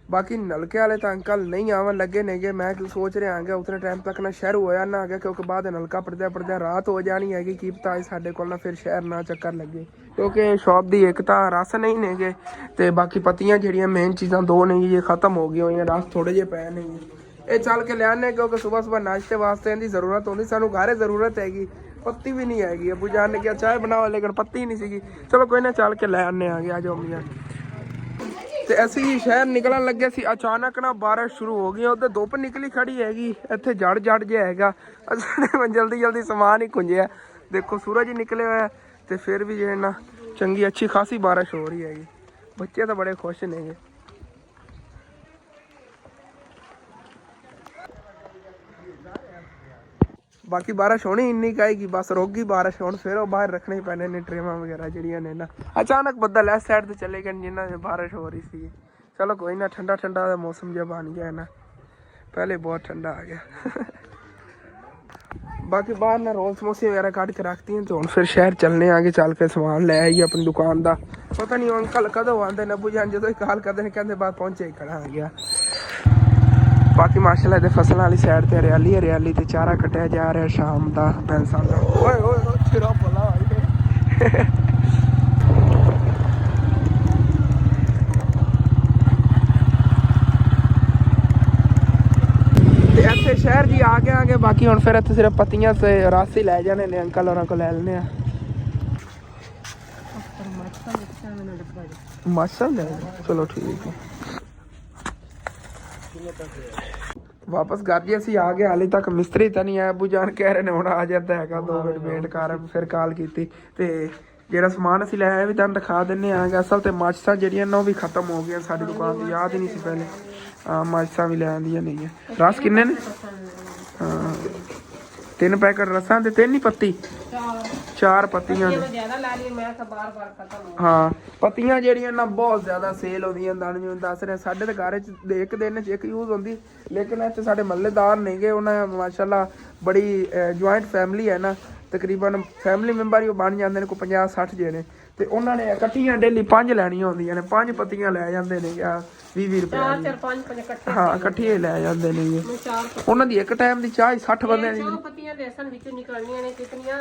बाकी नलके वाले तो अंकल नहीं आवन लगे नेगे। मैं सोच रहा हाँ उतने टाइम तक ना शहर होया ना आ गया क्योंकि बाद नलका पड़द्या पड़द्या रात हो जानी हैगी। की पता है साढ़े को ना फिर शहर ना चक्कर लगे क्योंकि शॉप की एक तो रस नहीं नेगे तो बाकी पत्तियां जड़ियाँ मेन चीज़ां दो नहीं ये खत्म हो गई हुई रस थोड़े जे पे नहीं ये चल के लियाने क्योंकि सुबह सुबह नाश्ते वास्ते इनकी जरूरत होती सानू घरे जरूरत हैगी। पत्ती भी नहीं हैगी अबू जान ने क्या चाय बनाओ लेकिन पत्ती नहीं सी। चलो कोई ना चल के ले आने आ गया जो अम्मिया तो ऐसे ही शहर निकलन लगे सी अचानक ना बारिश शुरू हो गई। उधर धुप निकली खड़ी हैगी इत्थे जड़ जड़ जे हैगा जल्दी जल्दी समान ही खुंजिया। देखो सूरज ही निकले हुआ है तो फिर भी जो ना चंगी अच्छी खासी बारिश हो रही हैगी। बच्चे तो बड़े खुश ने। बाकी बारिश होनी इन्नी कहेगी बस रोगी बारिश हो फिर बाहर रखने ही पैने ने ट्रेमा वगैरह जड़ियाँ ने ना। अचानक बदल इस साइड से चले गए जिन्होंने बारिश हो रही थी। चलो कोई ना ठंडा ठंडा मौसम जब बन गया ना पहले बहुत ठंडा आ गया। बाकी बाहर ना रोल समोसे वगैरह काट के रखती हैं तो हम फिर शहर चलने आगे चल के सामान ले आई अपनी दुकान का। पता नहीं अंकल कदों आते ने अबू जान जो कॉल करते हैं कहते बाद पहुंचे ही खड़ा आ गया। बाकी माशाल्लाह दे फसल वाली साइड ते हरियाली हरियाली ते चारा कटिया जा रहा शाम का भैंसा का। ओए ओए चिरा भला इतने शहर जी आगे आगे बाकी हम फिर इतने सिर्फ पत्तियां से रस ही लै जाने ने अंकल और को लै लेने माशा ले। चलो ठीक है वापस घर जी असी आ गए हाले तक मिस्त्री तो नहीं आया। अबू जान कह रहे ने हुण आ जाता है 2 मिनट वेट कर फिर कॉल की तो जो समान असी लै भी तुम दिखा दें आगे। असल तो माचिसां जड़ियां ना भी खत्म हो गई साड़ी दुकान की याद ही नहीं सी पहले। हाँ माचिसां भी लै आंदियां नहीं है। रस किन्ने ने? हाँ 3 ਪੈਕਟ ਰਸਾਂ ਤੇ 3 ਹੀ ਪੱਤੀ 4 ਪੱਤੀਆਂ ਮੈਂ ਜ਼ਿਆਦਾ ਲਾ ਲਈ ਮੈਂ ਤਾਂ ਬਾਰ-ਬਾਰ ਖਤਮ ਹੋ ਹਾਂ ਪੱਤੀਆਂ ਜਿਹੜੀਆਂ ਨਾ ਬਹੁਤ ਜ਼ਿਆਦਾ ਸੇਲ ਹੁੰਦੀਆਂ ਦਾਣੇ ਜਿਵੇਂ ਦੱਸ ਰਹੇ ਸਾਡੇ ਤੇ ਘਰ ਚ ਇੱਕ ਦਿਨ ਚ ਇੱਕ ਯੂਜ਼ ਹੁੰਦੀ ਲੇਕਿਨ ਇੱਥੇ ਸਾਡੇ ਮਹੱਲੇਦਾਰ ਨੇਗੇ ਉਹਨਾਂ ਮਾਸ਼ਾਅੱਲਾ ਬੜੀ ਜੁਆਇੰਟ ਫੈਮਿਲੀ ਹੈ ਨਾ ਤਕਰੀਬਨ ਫੈਮਿਲੀ ਮੈਂਬਰ ਹੀ ਬਣ ਜਾਂਦੇ ਨੇ ਕੋਈ 50-60 ਜਣੇ ਤੇ ਉਹਨਾਂ ਨੇ ਇਕੱਠੀਆਂ ਡੇਲੀ 5 ਲੈਣੀਆਂ ਹੁੰਦੀਆਂ ਨੇ 5 ਪੱਤੀਆਂ ਲੈ ਜਾਂਦੇ ਨੇ 20 ਰੁਪਏ 4-5 ਇਕੱਠੇ ਹਾਂ ਇਕੱਠੀਆਂ ਹੀ ਲੈ ਜਾਂਦੇ ਨੇ ਮੈਂ 4 ਉਹਨਾਂ ਦੀ ਇੱਕ ਟਾਈਮ ਦੀ ਚਾਹ 60 ਬੰਦਿਆਂ ਦੀ ਪੱਤੀਆਂ ਦੇ ਅਸਲ ਵਿੱਚੋਂ ਨਿਕਲਣੀਆਂ ਨੇ ਕਿਤਨੀਆਂ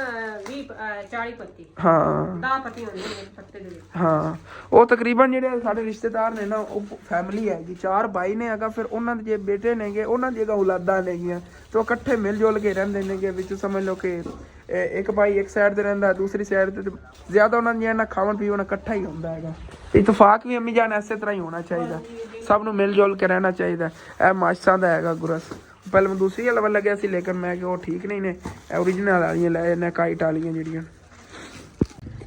40 ਪੱਤੀ ਹਾਂ 10 ਪੱਤੀ ਹੁੰਦੀਆਂ ਨੇ ਪੱਤੇ ਦੇ ਵਿੱਚ ਹਾਂ ਉਹ ਤਕਰੀਬਨ ਜਿਹੜੇ ਸਾਡੇ ਰਿਸ਼ਤੇਦਾਰ ਨੇ ਨਾ ਉਹ ਫੈਮਿਲੀ ਹੈਗੀ 4 ਭਾਈ ਨੇ ਹੈਗਾ ਫਿਰ ਉਹਨਾਂ ਦੇ ਜੇ ਬੇਟੇ ਨੇਗੇ ਉਹਨਾਂ ਦੀਆਂ ਔਲਾਦਾਂ ਨੇਗੀਆਂ ਤੇ ਉਹ ਇਕੱਠੇ ਮਿਲ ਜੁਲ ਕੇ ਰਹਿੰਦੇ ਨੇਗੇ ਵਿੱਚ ਸਮਝ ਲਓ ਕਿ ਇੱਕ ਭਾਈ ਇੱਕ ਸਾਈਡ ਤੇ ਰਹਿੰਦਾ ਦੂਸਰੀ ਸਾਈਡ ਤੇ ਜ਼ਿਆਦਾ ਉਹਨਾਂ ਦੀਆਂ ਨਾ ਖਾਣ ਪੀਣ ਇਕੱਠਾ ਹੀ ਹੁੰਦਾ ਹੈਗਾ ਇਤਫਾਕ ਵੀ ਅੰਮੀ ਜਾਨ ਇਸੇ ਤਰ੍ਹਾਂ ਹੀ ਹੋਣਾ ਚਾਹੀਦਾ ਸਭ ਨੂੰ ਮਿਲ ਜੁਲ ਕੇ ਰਹਿਣਾ ਚਾਹੀਦਾ ਇਹ ਮਾਸ਼ਾ ਦਾ ਹੈਗਾ ਗੁਰਸ ਪਹਿਲਾਂ ਮੈਂ ਦੂਸਰੀ ਵੱਲ ਲੱਗਿਆ ਸੀ ਲੇਕਿਨ ਮੈਂ ਕਿ ਉਹ ਠੀਕ ਨਹੀਂ ਨੇ ਇਹ ਓਰੀਜਨਲ ਵਾਲੀਆਂ ਲੈ ਜਾਂਦੇ ਕਾਈਟ ਵਾਲੀਆਂ ਜਿਹੜੀਆਂ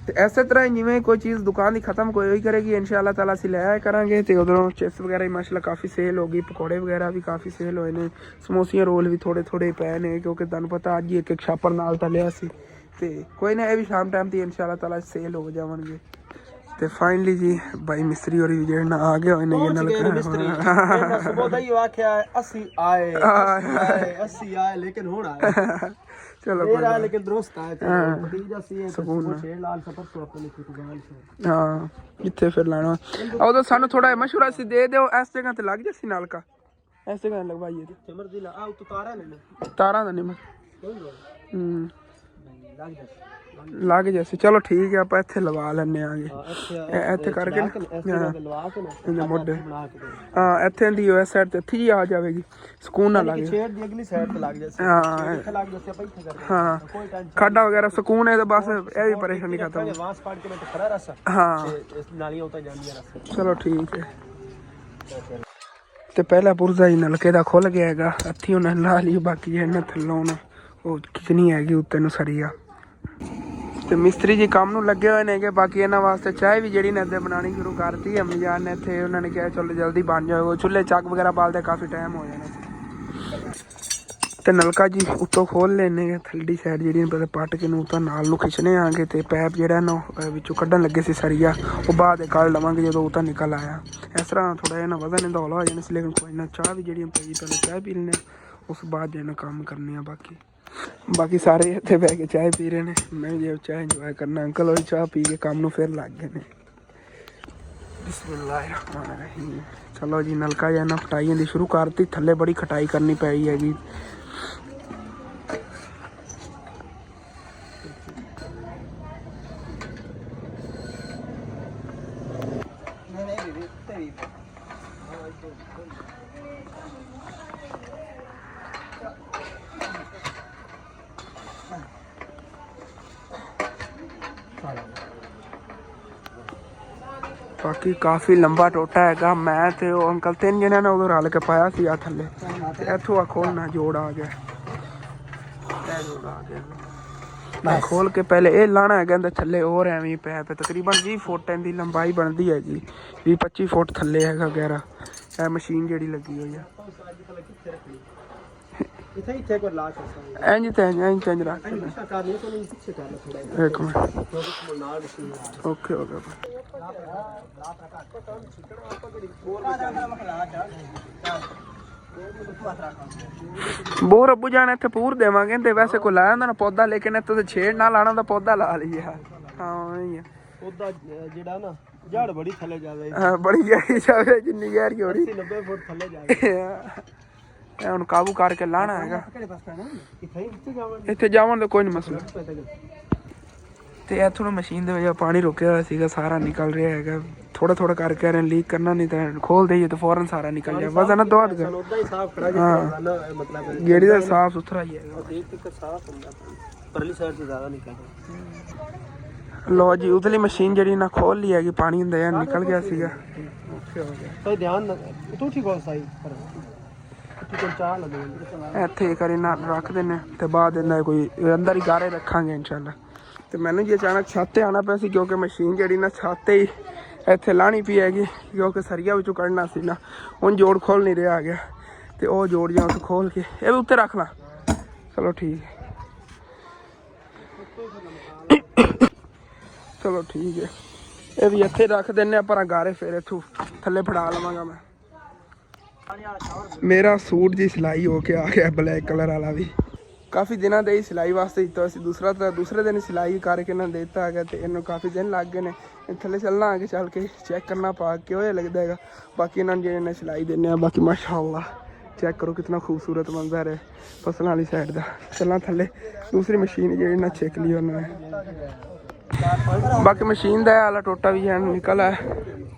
ਤੇ ਇਸੇ ਤਰ੍ਹਾਂ ਜਿਵੇਂ ਕੋਈ ਚੀਜ਼ ਦੁਕਾਨ ਦੀ ਖਤਮ ਕੋਈ ਹੋਈ ਕਰੇਗੀ ਇਨਸ਼ਾਅੱਲਾ ਤਾਲਾ ਅਸੀਂ ਲੈ ਆਇਆ ਕਰਾਂਗੇ ਤੇ ਉਧਰੋਂ ਚਿਪਸ ਵਗੈਰਾ ਹੀ ਮਾਸ਼ਾਅੱਲਾ ਕਾਫੀ ਸੇਲ ਹੋ ਗਈ ਪਕੌੜੇ ਵਗੈਰਾ ਵੀ ਕਾਫੀ ਸੇਲ ਹੋਏ ਨੇ ਸਮੋਸੀਆਂ ਰੋਲ ਵੀ ਥੋੜੇ ਪਏ ਨੇ ਕਿਉਂਕਿ ਤੁਹਾਨੂੰ ਪਤਾ ਅੱਜ ਹੀ ਇੱਕ ਛਾਪਰ ਨਾਲ ਤਾਂ ਲਿਆ ਸੀ ਤੇ ਕੋਈ ਨਾ ਇਹ ਵੀ ਸ਼ਾਮ ਟਾਈਮ ਤੇ ਇਨਸ਼ਾਅੱਲਾ ਤਾਲਾ ਸੇਲ ਹੋ ਜਾਵਣਗੇ ਤੇ ਫਾਈਨਲੀ ਜੀ ਭਾਈ ਮਿਸਤਰੀ ਹੋਰੀ ਵੀ ਜਿਹੜੇ ਨਾ ਆ ਗਏ ਹੋਏ ਨੇ ਇਹਨਾਂ ਮਿਸਤਰੀ ਇਹਨਾਂ ਸਬੋਦਾ ਹੀ ਆਖਿਆ ਅਸੀਂ ਆਏ ਲੇਕਿਨ ਹੁਣ ਆਏ ਚਲੋ ਇਹ ਆ ਲੇਕਿਨ ਦਰੁਸਤ ਆਏ ਤੇ ਭਤੀਜਾ ਸੀ ਇਹ ਛੇ ਲਾਲ ਸਫਰ ਤੋਂ ਆਪਣੇ ਦੁਕਾਨ ਸੇ ਹਾਂ ਜਿੱਥੇ ਫਿਰ ਲੈਣਾ ਉਦੋਂ ਸਾਨੂੰ ਥੋੜਾ ਮਸ਼ਵਰਾ ਸੀ ਦੇ ਦਿਓ ਇਸ ਜਗ੍ਹਾ ਤੇ ਲੱਗ ਜਾਸੀ ਨਾਲਕਾ ਇਸ ਜਗ੍ਹਾ ਲਗਵਾਈਏ ਤੇ ਮਰਜ਼ੀ ਲਾ ਆ ਉਤਾਰਾ ਲੈਣਾ ਤਾਰਾਂ ਦਾ ਨਹੀਂ ਲੱਗ ਜਾਸੀ ਚਲੋ ਠੀਕ ਹੈ ਆਪਾਂ ਇੱਥੇ ਲਵਾ ਲੈਣੇ ਆਗੇ ਇੱਥੇ ਕਰਕੇ ਮੋਢੇ ਹਾਂ ਇੱਥੇ ਦੀ ਉਸ ਸਾਈਡ ਤੇ ਇੱਥੇ ਹੀ ਆ ਜਾਵੇਗੀ ਸਕੂਨ ਨਾਲ ਲੱਗੇ ਛੇੜ ਦੀ ਅਗਲੀ ਸਾਈਡ ਤੇ ਲੱਗ ਜਾਸੀ ਹਾਂ ਲੱਗ ਜਾਸੀ ਆਪਾਂ ਇੱਥੇ ਕਰਦੇ ਹਾਂ ਕੋਈ ਟੈਨਸ਼ਨ ਖਾਡਾ ਵਗੈਰਾ ਸਕੂਨ ਹੈ ਤੇ ਬਸ ਇਹ ਵੀ ਪਰੇਸ਼ਾਨੀ ਖਤਮ ਆਵਾਜ਼ ਪਾੜ ਕੇ ਮੈਂ ਖੜਾ ਰਸਾ ਹਾਂ ਇਸ ਨਾਲੀਆਂ ਉਤਾਂ ਜਾਂਦੀਆਂ ਰਸਾ ਚਲੋ ਠੀਕ ਹੈ ਤੇ ਪਹਿਲਾ ਪੁਰਜ਼ਾ ਹੀ ਨਲਕੇ ਦਾ ਖੁੱਲ ਗਿਆ ਹੈਗਾ ਅੱਥੀ ਉਹਨਾਂ ਲਾ ਲਈ ਬਾਕੀ ਇਹਨਾਂ ਥੱਲੋਂ ਉਹ ਕਿਤਨੀ ਹੈਗੀ ਉੱਤੇ ਨੂੰ ਸਰੀਆ ਤੇ ਮਿਸਤਰੀ ਜੀ ਕੰਮ ਨੂੰ ਲੱਗੇ ਹੋਏ ਨੇਗੇ ਬਾਕੀ ਇਹਨਾਂ ਵਾਸਤੇ ਚਾਹ ਵੀ ਜਿਹੜੀ ਨੇ ਅੱਧੇ ਬਣਾਉਣੀ ਸ਼ੁਰੂ ਕਰਤੀ ਅੰਮੀ ਜਾਨ ਨੇ ਇੱਥੇ ਉਹਨਾਂ ਨੇ ਕਿਹਾ ਚਲੋ ਜਲਦੀ ਬਣ ਜਾਏਗਾ ਚੁੱਲ੍ਹੇ ਚੱਕ ਵਗੈਰਾ ਬਾਲਦੇ ਕਾਫੀ ਟਾਈਮ ਹੋ ਜਾਣਾ ਤੇ ਨਲਕਾ ਜੀ ਉੱਤੋਂ ਖੋਲ ਲੈਣੇ ਥੱਲੜੀ ਸਾਈਡ ਜਿਹੜੀ ਪੱਟ ਕੇ ਨੂੰ ਤਾਂ ਨਾਲ ਨੂੰ ਖਿੱਚਣੇ ਆਂਗੇ ਤੇ ਪੈਪ ਜਿਹੜਾ ਨਾ ਵਿੱਚੋਂ ਕੱਢਣ ਲੱਗੇ ਸੀ ਸਰੀਆ ਉਹ ਬਾਅਦ ਕੱਢ ਲਵਾਂਗੇ ਜਦੋਂ ਉਹ ਤਾਂ ਨਿਕਲ ਆਇਆ ਇਸ ਤਰ੍ਹਾਂ ਥੋੜਾ ਜਿਹਾ ਨਾ ਵਜ਼ਨ ਇਹਦਾ ਹੌਲਾ ਹੋ ਜਾਣਾ ਸੀ ਲੇਕਿਨ ਕੋਈ ਨਾ ਚਾਹ ਵੀ ਜਿਹੜੀਆਂ ਪਈ ਪਹਿਲਾਂ ਚਾਹ ਪੀ ਲੈਣੇ ਉਸ ਬਾਅਦ ਜਿਹੜਾ ਕੰਮ ਕਰਨੇ ਆ ਬਾਕੀ ਸਾਰੇ ਇੱਥੇ ਬਹਿ ਕੇ ਚਾਹ ਪੀ ਰਹੇ ਨੇ ਮੈਂ ਵੀ ਚਾਹ ਇੰਜੋਏ ਕਰਨਾ ਅੰਕਲ ਉਹ ਚਾਹ ਪੀ ਕੇ ਕੰਮ ਨੂੰ ਫਿਰ ਲੱਗ ਗਏ ਨੇ ਬਿਸਮਿल्लाहिर्रहमानिर्रहीम ਚਲੋ ਜੀ ਨਲਕਾ ਜਾਂ ਨਾ ਫਟਾਈਆਂ ਦੀ ਸ਼ੁਰੂ ਕਰਤੀ ਥੱਲੇ ਬੜੀ ਖਟਾਈ ਕਰਨੀ ਪਈ ਹੈਗੀ ਬਾਕੀ ਕਾਫੀ ਲੰਬਾ ਟੋਟਾ ਹੈਗਾ ਮੈਂ ਤੇ ਉਹ ਅੰਕਲ 3 ਜਣਿਆਂ ਨੇ ਉਦੋਂ ਰਲ ਕੇ ਪਾਇਆ ਸੀ ਆ ਥੱਲੇ ਤੇ ਇੱਥੋਂ ਆ ਖੋਲਣਾ ਜੋੜ ਆ ਗਿਆ ਇਹ ਜੋੜ ਆ ਗਿਆ ਮੈਂ ਖੋਲ ਕੇ ਪਹਿਲੇ ਇਹ ਲਾਣਾ ਹੈਗਾ ਇਹਦੇ ਥੱਲੇ ਹੋਰ ਐਵੇਂ ਪੈਪ ਤਕਰੀਬਨ 20 ਫੁੱਟ ਇਹਦੀ ਲੰਬਾਈ ਬਣਦੀ ਹੈਗੀ 20-25 ਫੁੱਟ ਥੱਲੇ ਹੈਗਾ ਵਗੈਰਾ ਇਹ ਮਸ਼ੀਨ ਜਿਹੜੀ ਲੱਗੀ ਹੋਈ ਆ ਇੱਥੇ ਕੋਈ ਲਾ ਸਕਦਾ ਇੰਜ ਤੇ ਇੰਜ ਰੱਖ ਇੱਕ ਮਿੰਟ ਓਕੇ ਹੋ ਗਿਆ ਬੋਰ ਅੱਬੂ ਜਾਣ ਇੱਥੇ ਪੂਰ ਦੇਵਾਂਗੇ ਤੇ ਵੈਸੇ ਕੋਈ ਲਾਇਆ ਹੁੰਦਾ ਨਾ ਪੌਦਾ ਲੇਕਿਨ ਇੱਥੇ ਤੇ ਛੇੜ ਨਾ ਲਾਣਾ ਦਾ ਪੌਦਾ ਲਾ ਲਈਏ ਹਾਂ ਇਹੀ ਆ ਪੌਦਾ ਜਿਹੜਾ ਨਾ ਜੜ ਬੜੀ ਥੱਲੇ ਜਾਵੇ ਹਾਂ ਬੜੀ ਗਹਿਰੀ ਜਾਵੇ ਜਿੰਨੀ ਗਹਿਰੀ ਹੋ ਰਹੀ 90 ਫੁੱਟ ਥੱਲੇ ਜਾਵੇ ਇਹ ਹੁਣ ਕਾਬੂ ਕਰਕੇ ਲਾਣਾ ਹੈਗਾ ਇੱਥੇ ਜਾਵਣ ਦਾ ਕੋਈ ਨਹੀਂ ਮਸਲਾ ਤੇ ਇੱਥੋਂ ਮਸ਼ੀਨ ਦੇ ਵਿੱਚ ਪਾਣੀ ਰੁਕਿਆ ਹੋਇਆ ਸੀਗਾ ਸਾਰਾ ਨਿਕਲ ਰਿਹਾ ਹੈਗਾ ਥੋੜਾ ਕਰਕੇ ਰਨ ਲੀਕ ਕਰਨਾ ਨਹੀਂ ਤਾਂ ਖੋਲ ਦੇਈਏ ਤਾਂ ਫੌਰਨ ਸਾਰਾ ਨਿਕਲ ਜਾਏ ਬਸ ਨਾ ਦੋ ਹੱਥ ਮਤਲਬ ਗੇੜੀ ਦਾ ਸਾਫ ਸੁਥਰਾ ਹੀ ਹੈਗਾ ਪਰਲੀ ਸਾਈਡ ਤੋਂ ਜ਼ਿਆਦਾ ਨਿਕਲਦਾ ਲੋ ਜੀ ਉਤਲੀ ਮਸ਼ੀਨ ਜਿਹੜੀ ਨਾ ਖੋਲ ਲਈ ਹੈਗੀ ਪਾਣੀ ਹੁੰਦਾ ਯਾਰ ਨਿਕਲ ਗਿਆ ਸੀਗਾ ਕੋਈ ਧਿਆਨ ਤੂੰ ਠੀਕ ਹੋ ਸਾਈ ਇੱਥੇ ਕਰੀ ਨਾ ਰੱਖ ਦਿੰਨੇ ਤੇ ਬਾਅਦ ਇਹਨਾਂ ਕੋਈ ਅੰਦਰ ਹੀ ਗਾਰੇ ਰੱਖਾਂਗੇ ਇਨਸ਼ਾਅੱਲਾ ਤੇ ਮੈਨੂੰ ਜੀ ਅਚਾਨਕ ਛੱਤ ਤੇ ਆਉਣਾ ਪਿਆ ਸੀ ਕਿਉਂਕਿ ਮਸ਼ੀਨ ਜਿਹੜੀ ਨਾ ਛੱਤ ਤੇ ਹੀ ਇੱਥੇ ਲਾਣੀ ਪਈ ਹੈਗੀ ਕਿਉਂਕਿ ਸਰੀਆ ਵਿੱਚੋਂ ਕੱਢਣਾ ਸੀ ਨਾ ਹੁਣ ਜੋੜ ਖੋਲ ਨਹੀਂ ਰਿਹਾ ਆ ਗਿਆ ਤੇ ਉਹ ਜੋੜ ਜਾਂ ਉੱਥੇ ਖੋਲ ਕੇ ਇਹ ਵੀ ਉੱਤੇ ਰੱਖ ਲਾ ਚਲੋ ਠੀਕ ਚਲੋ ਠੀਕ ਹੈ, ਇਹ ਵੀ ਇੱਥੇ ਰੱਖ ਦਿੰਨੇ ਆ, ਪਰ ਗਾਰੇ ਫਿਰ ਇੱਥੋਂ ਥੱਲੇ ਫੜਾ ਲਵਾਂਗਾ ਮੈਂ। ਮੇਰਾ ਸੂਟ ਜੀ ਸਿਲਾਈ ਹੋ ਕੇ ਆ ਗਿਆ, ਬਲੈਕ ਕਲਰ ਵਾਲਾ ਵੀ ਕਾਫੀ ਦਿਨਾਂ ਦੇ ਹੀ ਸਿਲਾਈ ਵਾਸਤੇ ਦਿੱਤਾ ਸੀ। ਦੂਸਰੇ ਦਿਨ ਸਿਲਾਈ ਕਰਕੇ ਇਹਨਾਂ ਦਿੱਤਾ ਹੈਗਾ, ਤੇ ਇਹਨੂੰ ਕਾਫੀ ਦਿਨ ਲੱਗ ਗਏ ਨੇ। ਥੱਲੇ ਚੱਲਣਾ ਆ ਕੇ ਚੱਲ ਕੇ ਚੈੱਕ ਕਰਨਾ ਪਾ ਕੇ ਉਹ ਲੱਗਦਾ ਹੈਗਾ। ਬਾਕੀ ਇਹਨਾਂ ਨੂੰ ਜਿਹੜੇ ਸਿਲਾਈ ਦਿੰਦੇ ਆ, ਬਾਕੀ ਮਾਸ਼ਾਅੱਲਾ ਚੈੱਕ ਕਰੋ ਕਿਤਨਾ ਖੂਬਸੂਰਤ ਮੰਜ਼ਰ ਹੈ ਫਸਲਾਂ ਵਾਲੀ ਸਾਈਡ ਦਾ। ਚੱਲਾਂ ਥੱਲੇ ਦੂਸਰੀ ਮਸ਼ੀਨ ਜਿਹੜੀ ਨਾ ਚੈੱਕ ਲਈ ਉਹਨਾਂ ਨੇ। ਬਾਕੀ ਮਸ਼ੀਨ ਦਾ ਵਾਲਾ ਟੋਟਾ ਵੀ ਐਨ ਨਿਕਲ ਆ,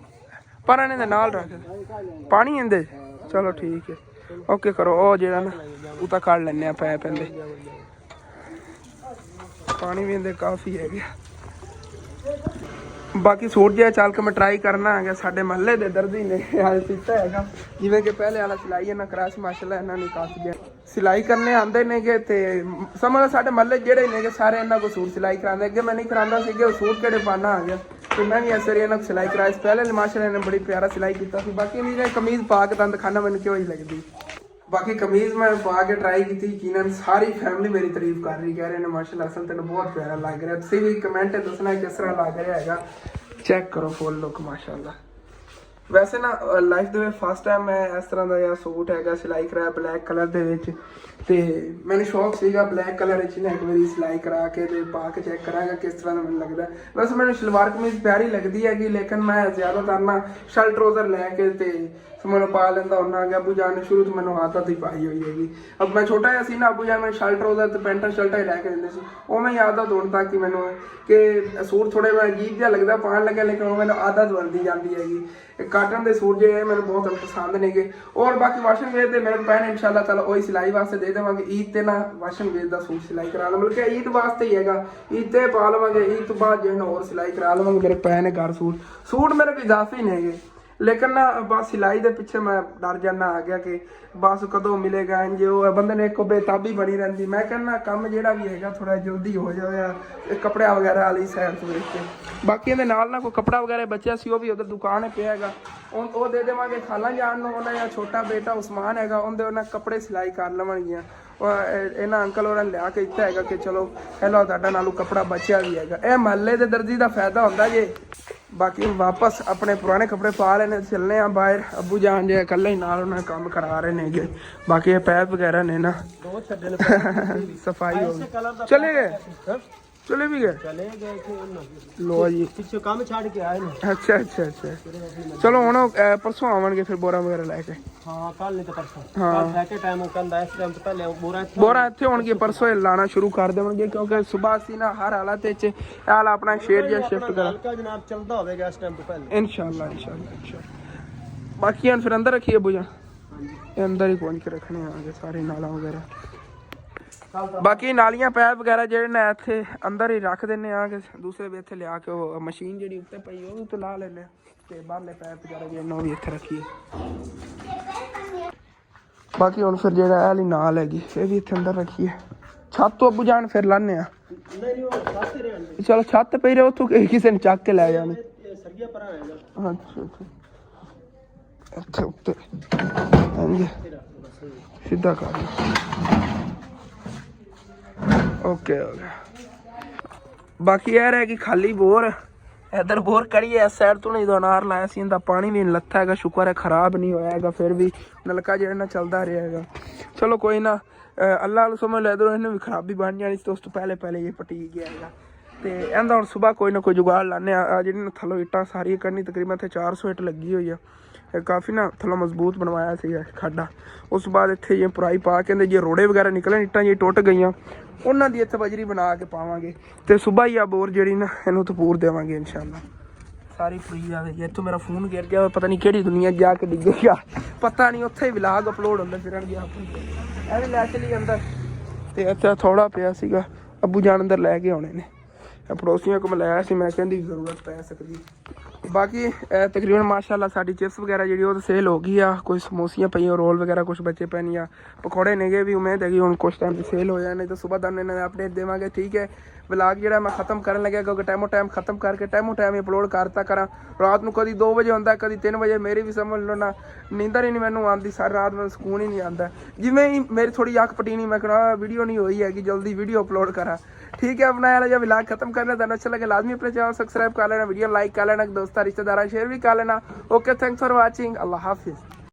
ਪਰ ਇਹਨਾਂ ਦੇ ਨਾਲ ਰੱਖ ਪਾਣੀ ਇਹਦੇ। ਚਲੋ ਠੀਕ ਹੈ, ਓਕੇ ਕਰੋ। ਉਹ ਜਿਹੜਾ ਨਾ ਉਹ ਤਾਂ ਕੱਢ ਲੈਂਦੇ ਆ ਪੈਪ ਇਹਦੇ, ਪਾਣੀ ਵੀ ਇਹਦੇ ਕਾਫੀ ਹੈਗੇ। ਬਾਕੀ ਸੂਟ ਜਿਹਾ ਚੱਲ ਕੇ ਮੈਂ ਟਰਾਈ ਕਰਨਾ ਹੈਗਾ। ਸਾਡੇ ਮਹੱਲੇ ਦੇ ਦਰਜੀ ਨੇ ਹਾਲ ਕੀਤਾ ਹੈਗਾ, ਜਿਵੇਂ ਕਿ ਪਹਿਲੇ ਵਾਲਾ ਸਿਲਾਈ ਇਹਨਾਂ ਕਰਾ ਸੀ, ਮਾਸ਼ਾਅੱਲਾ ਇਹਨਾਂ ਨੇ ਕਾਫੀ ਸਿਲਾਈ ਕਰਨੇ ਆਉਂਦੇ ਨੇਗੇ। ਤੇ ਸਮਝ ਸਾਡੇ ਮਹੱਲੇ ਜਿਹੜੇ ਨੇਗੇ ਸਾਰੇ ਇਹਨਾਂ ਕੋਲ ਸੂਟ ਸਿਲਾਈ ਕਰਾਉਂਦੇ। ਅੱਗੇ ਮੈਂ ਨਹੀਂ ਕਰਾਉਂਦਾ ਸੀਗੇ, ਉਹ ਸੂਟ ਕਿਹੜੇ ਪਾਣਾ ਆ ਗਿਆ, ਤੇ ਮੈਂ ਵੀ ਇਸ ਵਾਰੀ ਇਹਨਾਂ ਕੋਲ ਸਿਲਾਈ ਕਰਾਈ। ਪਹਿਲੇ ਮਾਸ਼ਾਅੱਲਾ ਨੇ ਬੜੀ ਪਿਆਰਾ ਸਿਲਾਈ ਕੀਤਾ ਸੀ। ਬਾਕੀ ਮੇਰੀ ਕਮੀਜ਼ ਪਾ ਕੇ ਦੰਦ ਖਾਣਾ ਮੈਨੂੰ ਕਿਉਂ ਹੀ ਲੱਗਦੀ। ਬਾਕੀ ਕਮੀਜ਼ ਮੈਂ ਪਾ ਕੇ ਟਰਾਈ ਕੀਤੀ, ਯਕੀਨਨ ਸਾਰੀ ਫੈਮਿਲੀ ਮੇਰੀ ਤਾਰੀਫ ਕਰ ਰਹੀ, ਕਹਿ ਰਹੇ ਨੇ ਮਾਸ਼ਾਅੱਲਾ ਅਸਲ ਤੈਨੂੰ ਬਹੁਤ ਪਿਆਰਾ ਲੱਗ ਰਿਹਾ। ਤੁਸੀਂ ਵੀ ਕਮੈਂਟ ਦੱਸਣਾ ਕਿਸ ਤਰ੍ਹਾਂ ਲੱਗ ਰਿਹਾ ਹੈਗਾ। ਚੈੱਕ ਕਰੋ ਫੁੱਲ ਲੁੱਕ ਮਾਸ਼ਾਅੱਲਾ। ਵੈਸੇ ਨਾ ਲਾਈਫ ਦੇ ਵਿੱਚ ਫਸਟ ਟਾਈਮ ਮੈਂ ਇਸ ਤਰ੍ਹਾਂ ਦਾ ਜਿਹੜਾ ਸੂਟ ਹੈਗਾ ਸਿਲਾਈ ਕਰਾਇਆ ਬਲੈਕ ਕਲਰ ਦੇ ਵਿੱਚ, ਤੇ ਮੈਨੂੰ ਸ਼ੌਕ ਸੀਗਾ ਬਲੈਕ ਕਲਰ ਵਿੱਚ ਨਾ ਇੱਕ ਵਾਰੀ ਸਿਲਾਈ ਕਰਾ ਕੇ ਤੇ ਪਾ ਕੇ ਚੈੱਕ ਕਰਾਂਗਾ ਕਿਸ ਤਰ੍ਹਾਂ ਦਾ ਮੈਨੂੰ ਲੱਗਦਾ। ਵੈਸੇ ਮੈਨੂੰ ਸਲਵਾਰ ਕਮੀਜ਼ ਪਿਆਰੀ ਲੱਗਦੀ ਹੈਗੀ, ਲੇਕਿਨ ਮੈਂ ਜ਼ਿਆਦਾਤਰ ਨਾ ਸ਼ਰਟ ਟਰਾਊਜ਼ਰ ਲੈ ਕੇ ਤੇ ਮੈਨੂੰ ਪਾ ਲੈਂਦਾ ਹੁੰਦਾ ਆ ਗਿਆ। ਅਬੂ ਜਾਨ ਨੇ ਸ਼ੁਰੂ ਤੋਂ ਮੈਨੂੰ ਆਦਤ ਹੀ ਪਾਈ ਹੋਈ ਹੈਗੀ। ਅਬ ਮੈਂ ਛੋਟਾ ਜਿਹਾ ਸੀ ਨਾ, ਅਬੂ ਜਾਨ ਮੈਨੂੰ ਸ਼ਰਟ ਟਰਾਊਜ਼ਰ ਤੇ ਪੈਂਟਾਂ ਸ਼ਰਟਾਂ ਹੀ ਲੈ ਕੇ ਦਿੰਦੇ ਸੀ। ਉਹ ਮੈਂ ਆਦਤ ਹੋਣ ਤੱਕ ਕਿ ਮੈਨੂੰ ਕਿ ਸੂਟ ਥੋੜੇ ਮੈਂ ਅਜੀਬ ਜਿਹਾ ਲੱਗਦਾ ਪਾਉਣ ਲੱਗਿਆ, ਲੇਕਿਨ ਉਹ ਮੈਨੂੰ ਆਦਤ ਬਣਦੀ ਜਾਂਦੀ ਹੈਗੀ। ਕਾਟਨ ਦੇ ਸੂਟ ਜਿਹੜੇ ਮੈਨੂੰ ਬਹੁਤ ਪਸੰਦ ਨੇਗੇ। ਔਰ ਬਾਕੀ ਵਾਸ਼ਨ ਵੇਅਰ ਦੇ ਮੇਰੇ ਪੈਨ ਇਨਸ਼ਾਅੱਲਾ ਤਾਲਾ ਉਹੀ ਸਿਲਾਈ ਵਾਸਤੇ ਦੇ ਦੇਵਾਂਗੇ। ਈਦ ਤੇ ਨਾ ਵਾਸ਼ਨ ਵੇਅਰ ਦਾ ਸੂਟ ਸਿਲਾਈ ਕਰਾ ਲਵਾਂ, ਮਤਲਬ ਕਿ ਈਦ ਵਾਸਤੇ ਹੀ ਹੈਗਾ। ਈਦ ਤੇ ਪਾ ਲਵਾਂਗੇ, ਈਦ ਤੋਂ ਬਾਅਦ ਜਿਹੜਾ ਹੋਰ ਸਿਲਾਈ ਕਰਾ ਲਵਾਂਗੇ। ਮੇਰੇ ਪੈਨ ਘਰ ਸੂਟ ਮੇਰੇ ਵੀ ਇਜ਼ਾਫੀ ਨੇ ਹੈਗੇ, ਲੇਕਿਨ ਨਾ ਬਸ ਸਿਲਾਈ ਦੇ ਪਿੱਛੇ ਮੈਂ ਡਰ ਜਾਣਾ ਆ ਗਿਆ ਕਿ ਬਸ ਕਦੋਂ ਮਿਲੇਗਾ ਇੰਜ ਉਹ ਬੰਦੇ ਨੇ ਇੱਕ ਬੇਤਾਬੀ ਬਣੀ ਰਹਿੰਦੀ। ਮੈਂ ਕਹਿੰਦਾ ਕੰਮ ਜਿਹੜਾ ਵੀ ਹੈਗਾ ਥੋੜਾ ਜਲਦੀ ਹੋ ਜਾਵੇ, ਕੱਪੜਿਆ ਵਗੈਰਾ ਵਾਲੀ ਸਾਈਡ ਤੋਂ ਵੇਖ ਕੇ। ਬਾਕੀ ਇਹਦੇ ਨਾਲ ਨਾ ਕੋਈ ਕੱਪੜਾ ਵਗੈਰਾ ਬਚਿਆ ਸੀ, ਉਹ ਵੀ ਉਧਰ ਦੁਕਾਨ ਪਿਆ ਹੈਗਾ, ਉਹ ਦੇ ਦੇਵਾਂਗੇ ਖਾਲਾ ਜਾਣ ਨੂੰ। ਉਹਨਾਂ ਦਾ ਛੋਟਾ ਬੇਟਾ ਉਸਮਾਨ ਹੈਗਾ, ਉਹਦੇ ਉਹਨਾਂ ਕੱਪੜੇ ਸਿਲਾਈ ਕਰ ਲਵਣਗੀਆਂ। ਇਹਨਾਂ ਅੰਕਲ ਉਹਨਾਂ ਨੇ ਲਿਆ ਕੇ ਦਿੱਤਾ ਹੈਗਾ ਕਿ ਚਲੋ ਹੈਲੋ ਤੁਹਾਡਾ ਨਾਲੋਂ ਕੱਪੜਾ ਬਚਿਆ ਵੀ ਹੈਗਾ। ਇਹ ਮਹੱਲੇ ਦੇ ਦਰਜੀ ਦਾ ਫਾਇਦਾ ਹੁੰਦਾ ਜੇ। ਬਾਕੀ ਵਾਪਸ ਆਪਣੇ ਪੁਰਾਣੇ ਕੱਪੜੇ ਪਾ ਲੈਣੇ, ਚੱਲਨੇ ਆ ਬਾਹਰ। ਅਬੂ ਜਾਨ ਜੇ ਇਕੱਲੇ ਹੀ ਨਾਲ ਉਹਨਾਂ ਕੰਮ ਕਰਾ ਰਹੇ ਨੇਗੇ। ਬਾਕੀ ਇਹ ਪੈਪ ਵਗੈਰਾ ਨੇ ਨਾ ਸਫਾਈ ਹੋ ਗਈ। ਚਲੇ ਗਏ ਚਲੇ ਵੀ ਗਏ ਲੋ ਜੀ, ਪਿੱਛੇ ਕੰਮ ਛੱਡ ਕੇ ਆਏ ਨੇ। ਅੱਛਾ ਚਲੋ ਹੁਣ ਪਰਸੋਂ ਆਵਾਂਗੇ ਫਿਰ ਬੋਰਾ ਵਗੈਰਾ ਲੈ ਕੇ। ਹਾਂ ਕੱਲ ਨਹੀਂ ਤਾਂ ਪਰਸੋਂ। ਹਾਂ ਲੈ ਕੇ ਟਾਈਮ ਕਹਿੰਦਾ ਇਸ ਟਾਈਮ ਤੋਂ ਪਹਿਲੇ ਬੋਰਾ ਇੱਥੇ ਹੋਣਗੇ, ਪਰਸੋਂ ਇਹ ਲਾਣਾ ਸ਼ੁਰੂ ਕਰ ਦੇਵਾਂਗੇ, ਕਿਉਂਕਿ ਸਵੇਰ ਸੀ ਨਾ ਹਰ ਹਾਲਤ ਵਿੱਚ ਹਾਲ ਆਪਣਾ ਸ਼ੇਰ ਜਿਹਾ ਸ਼ਿਫਟ ਕਰਾ ਜਨਾਬ ਚੱਲਦਾ ਹੋਵੇਗਾ ਇਸ ਟਾਈਮ ਤੋਂ ਪਹਿਲੇ ਇਨਸ਼ਾਅੱਲਾ। ਬਾਕੀ ਹੁਣ ਫਿਰ ਅੰਦਰ ਰੱਖੀਏ ਬੁਝਾ, ਇਹ ਅੰਦਰ ਹੀ ਪਹੁੰਚ ਕੇ ਰੱਖਣੇ ਆਗੇ ਸਾਰੇ ਨਾਲਾਂ ਵਗੈਰਾ। ਬਾਕੀ ਨਾਲੀਆਂ ਪੈਪ ਵਗੈਰਾ ਜਿਹੜੇ ਨੇ ਇੱਥੇ ਅੰਦਰ ਹੀ ਰੱਖ ਦਿੰਨੇ ਆ ਕਿ ਦੂਸਰੇ ਵੀ ਇੱਥੇ ਲਿਆ ਕੇ ਉਹ ਮਸ਼ੀਨ ਜਿਹੜੀ ਉੱਤੇ ਪਈ ਉਹ ਵੀ ਤੇ ਲਾ ਲੈਂਦੇ ਆ, ਤੇ ਬਾਹਰਲੇ ਪੈਪ ਵਗੈਰਾ ਜਿਹੜੇ ਉਹ ਵੀ ਇੱਥੇ ਰੱਖੀਏ। ਬਾਕੀ ਹੁਣ ਫਿਰ ਜਿਹੜਾ ਇਹ ਵਾਲੀ ਨਾਲ ਹੈਗੀ ਇਹ ਵੀ ਇੱਥੇ ਅੰਦਰ ਰੱਖੀਏ। ਛੱਤ ਤੋਂ ਅੱਬੂ ਜਾਣ ਫਿਰ ਲਾਣੇ ਆ। ਚਲੋ ਛੱਤ ਪਈ ਰਹੇ ਉੱਥੋਂ ਕਿਸੇ ਨੇ ਚੱਕ ਕੇ ਲੈ ਜਾਣੀ। ਅੱਛਾ ਇੱਥੇ ਉੱਤੇ ਸਿੱਧਾ ਕਰ ਓਕੇ ਹੋ ਗਿਆ। ਬਾਕੀ ਇਹ ਰਹਿ ਗਈ ਖਾਲੀ ਬੋਰ। इधर बोर करिए इस साइड तो नहीं अनार लाया सी, इंदा पानी भी लत्था है, शुक्र है खराब नहीं होया है, फिर भी नलका जो ना चलता रहेगा। चलो कोई ना, अल्लाह समझ लै इधरों इन्हें भी खराबी बन जानी तो उस तो पहले ये पटी गया है। तो इंदा हम सुबह कोई ना कोई जुगाड़ लाने जी थलो इट्टां सारियां करनी, तकरीबन इत्थे 400 इट लगी हुई है, काफ़ी ना थलो मजबूत बनवाया सी खाडा। उस बाद इत्थे ये पुराई पा के जे रोड़े वगैरह निकले इट्टां जी टुट गई उन्होंने दी इत्थे बजरी बना के पावांगे, तो सुबह ही आ बोर जी ना इनू तो पूर देवांगे इंशाअल्लाह। सारी फ्री जाएगी। इत्थों मेरा फोन गिर गया, पता नहीं किहड़ी दुनिया जाके डिगेगा, पता नहीं उत्थे व्लॉग अपलोड होंदे फिरन गया भी लै चली अंदर। तो इत्थे थोड़ा पिया सीगा, अब्बू जान अंदर लै के आने ने, पड़ोसियों को मैं लाया सी, मैं कहंदी जरूरत पै सकदी। ਬਾਕੀ ਤਕਰੀਬਨ ਮਾਸ਼ਾਅੱਲਾ ਸਾਡੀ ਚਿਪਸ ਵਗੈਰਾ ਜਿਹੜੀ ਉਹ ਸੇਲ ਹੋ ਗਈ ਆ। ਕੋਈ ਸਮੋਸੀਆਂ ਪਈਆਂ, ਰੋਲ ਵਗੈਰਾ ਕੁਝ ਬੱਚੇ ਪੈਣੀਆਂ, ਪਕੌੜੇ ਨੇਗੇ ਵੀ ਉਮੀਦ ਹੈਗੀ ਹੁਣ ਕੁਝ ਟਾਈਮ ਸੇਲ ਹੋ ਜਾਏ, ਨਹੀਂ ਤਾਂ ਸਵੇਰ ਤੁਹਾਨੂੰ ਇਹਨਾਂ ਅਪਡੇਟ ਦੇਵਾਂਗੇ। ਠੀਕ ਹੈ, ਵਲੌਗ ਜਿਹੜਾ ਮੈਂ ਖਤਮ ਕਰਨ ਲੱਗਿਆ ਕਿਉਂਕਿ ਟਾਈਮੋ ਟਾਈਮ ਖਤਮ ਕਰਕੇ ਟਾਈਮੋ ਟਾਈਮ ਹੀ ਅਪਲੋਡ ਕਰਤਾ ਕਰਾਂ। ਰਾਤ ਨੂੰ ਕਦੀ 2 ਵਜੇ ਹੁੰਦਾ, ਕਦੀ 3 ਵਜੇ। ਮੇਰੀ ਵੀ ਸਮਝ ਲਓ ਨਾ ਨੀਂਦਰ ਹੀ ਨਹੀਂ ਮੈਨੂੰ ਆਉਂਦੀ, ਸਾਰੀ ਰਾਤ ਮੈਨੂੰ ਸਕੂਨ ਹੀ ਨਹੀਂ ਆਉਂਦਾ। ਜਿਵੇਂ ਹੀ ਮੇਰੀ ਥੋੜੀ ਅੱਖ ਪਟੀਨੀ, ਮੈਂ ਕਹਿੰਦਾ ਵੀਡੀਓ ਨਹੀਂ ਹੋਈ ਹੈਗੀ, ਜਲਦੀ ਵੀਡੀਓ ਅਪਲੋਡ ਕਰਾਂ। ठीक है, अपना यार जब व्लॉग खत्म करना था अच्छा लगे लाजमी अपने चैनल सब्सक्राइब कर लेना, वीडियो लाइक कर लेना, दोस्तों रिश्तेदार शेयर भी कर लेना। ओके, थैंक्स फॉर वाचिंग, अल्लाह हाफिज़।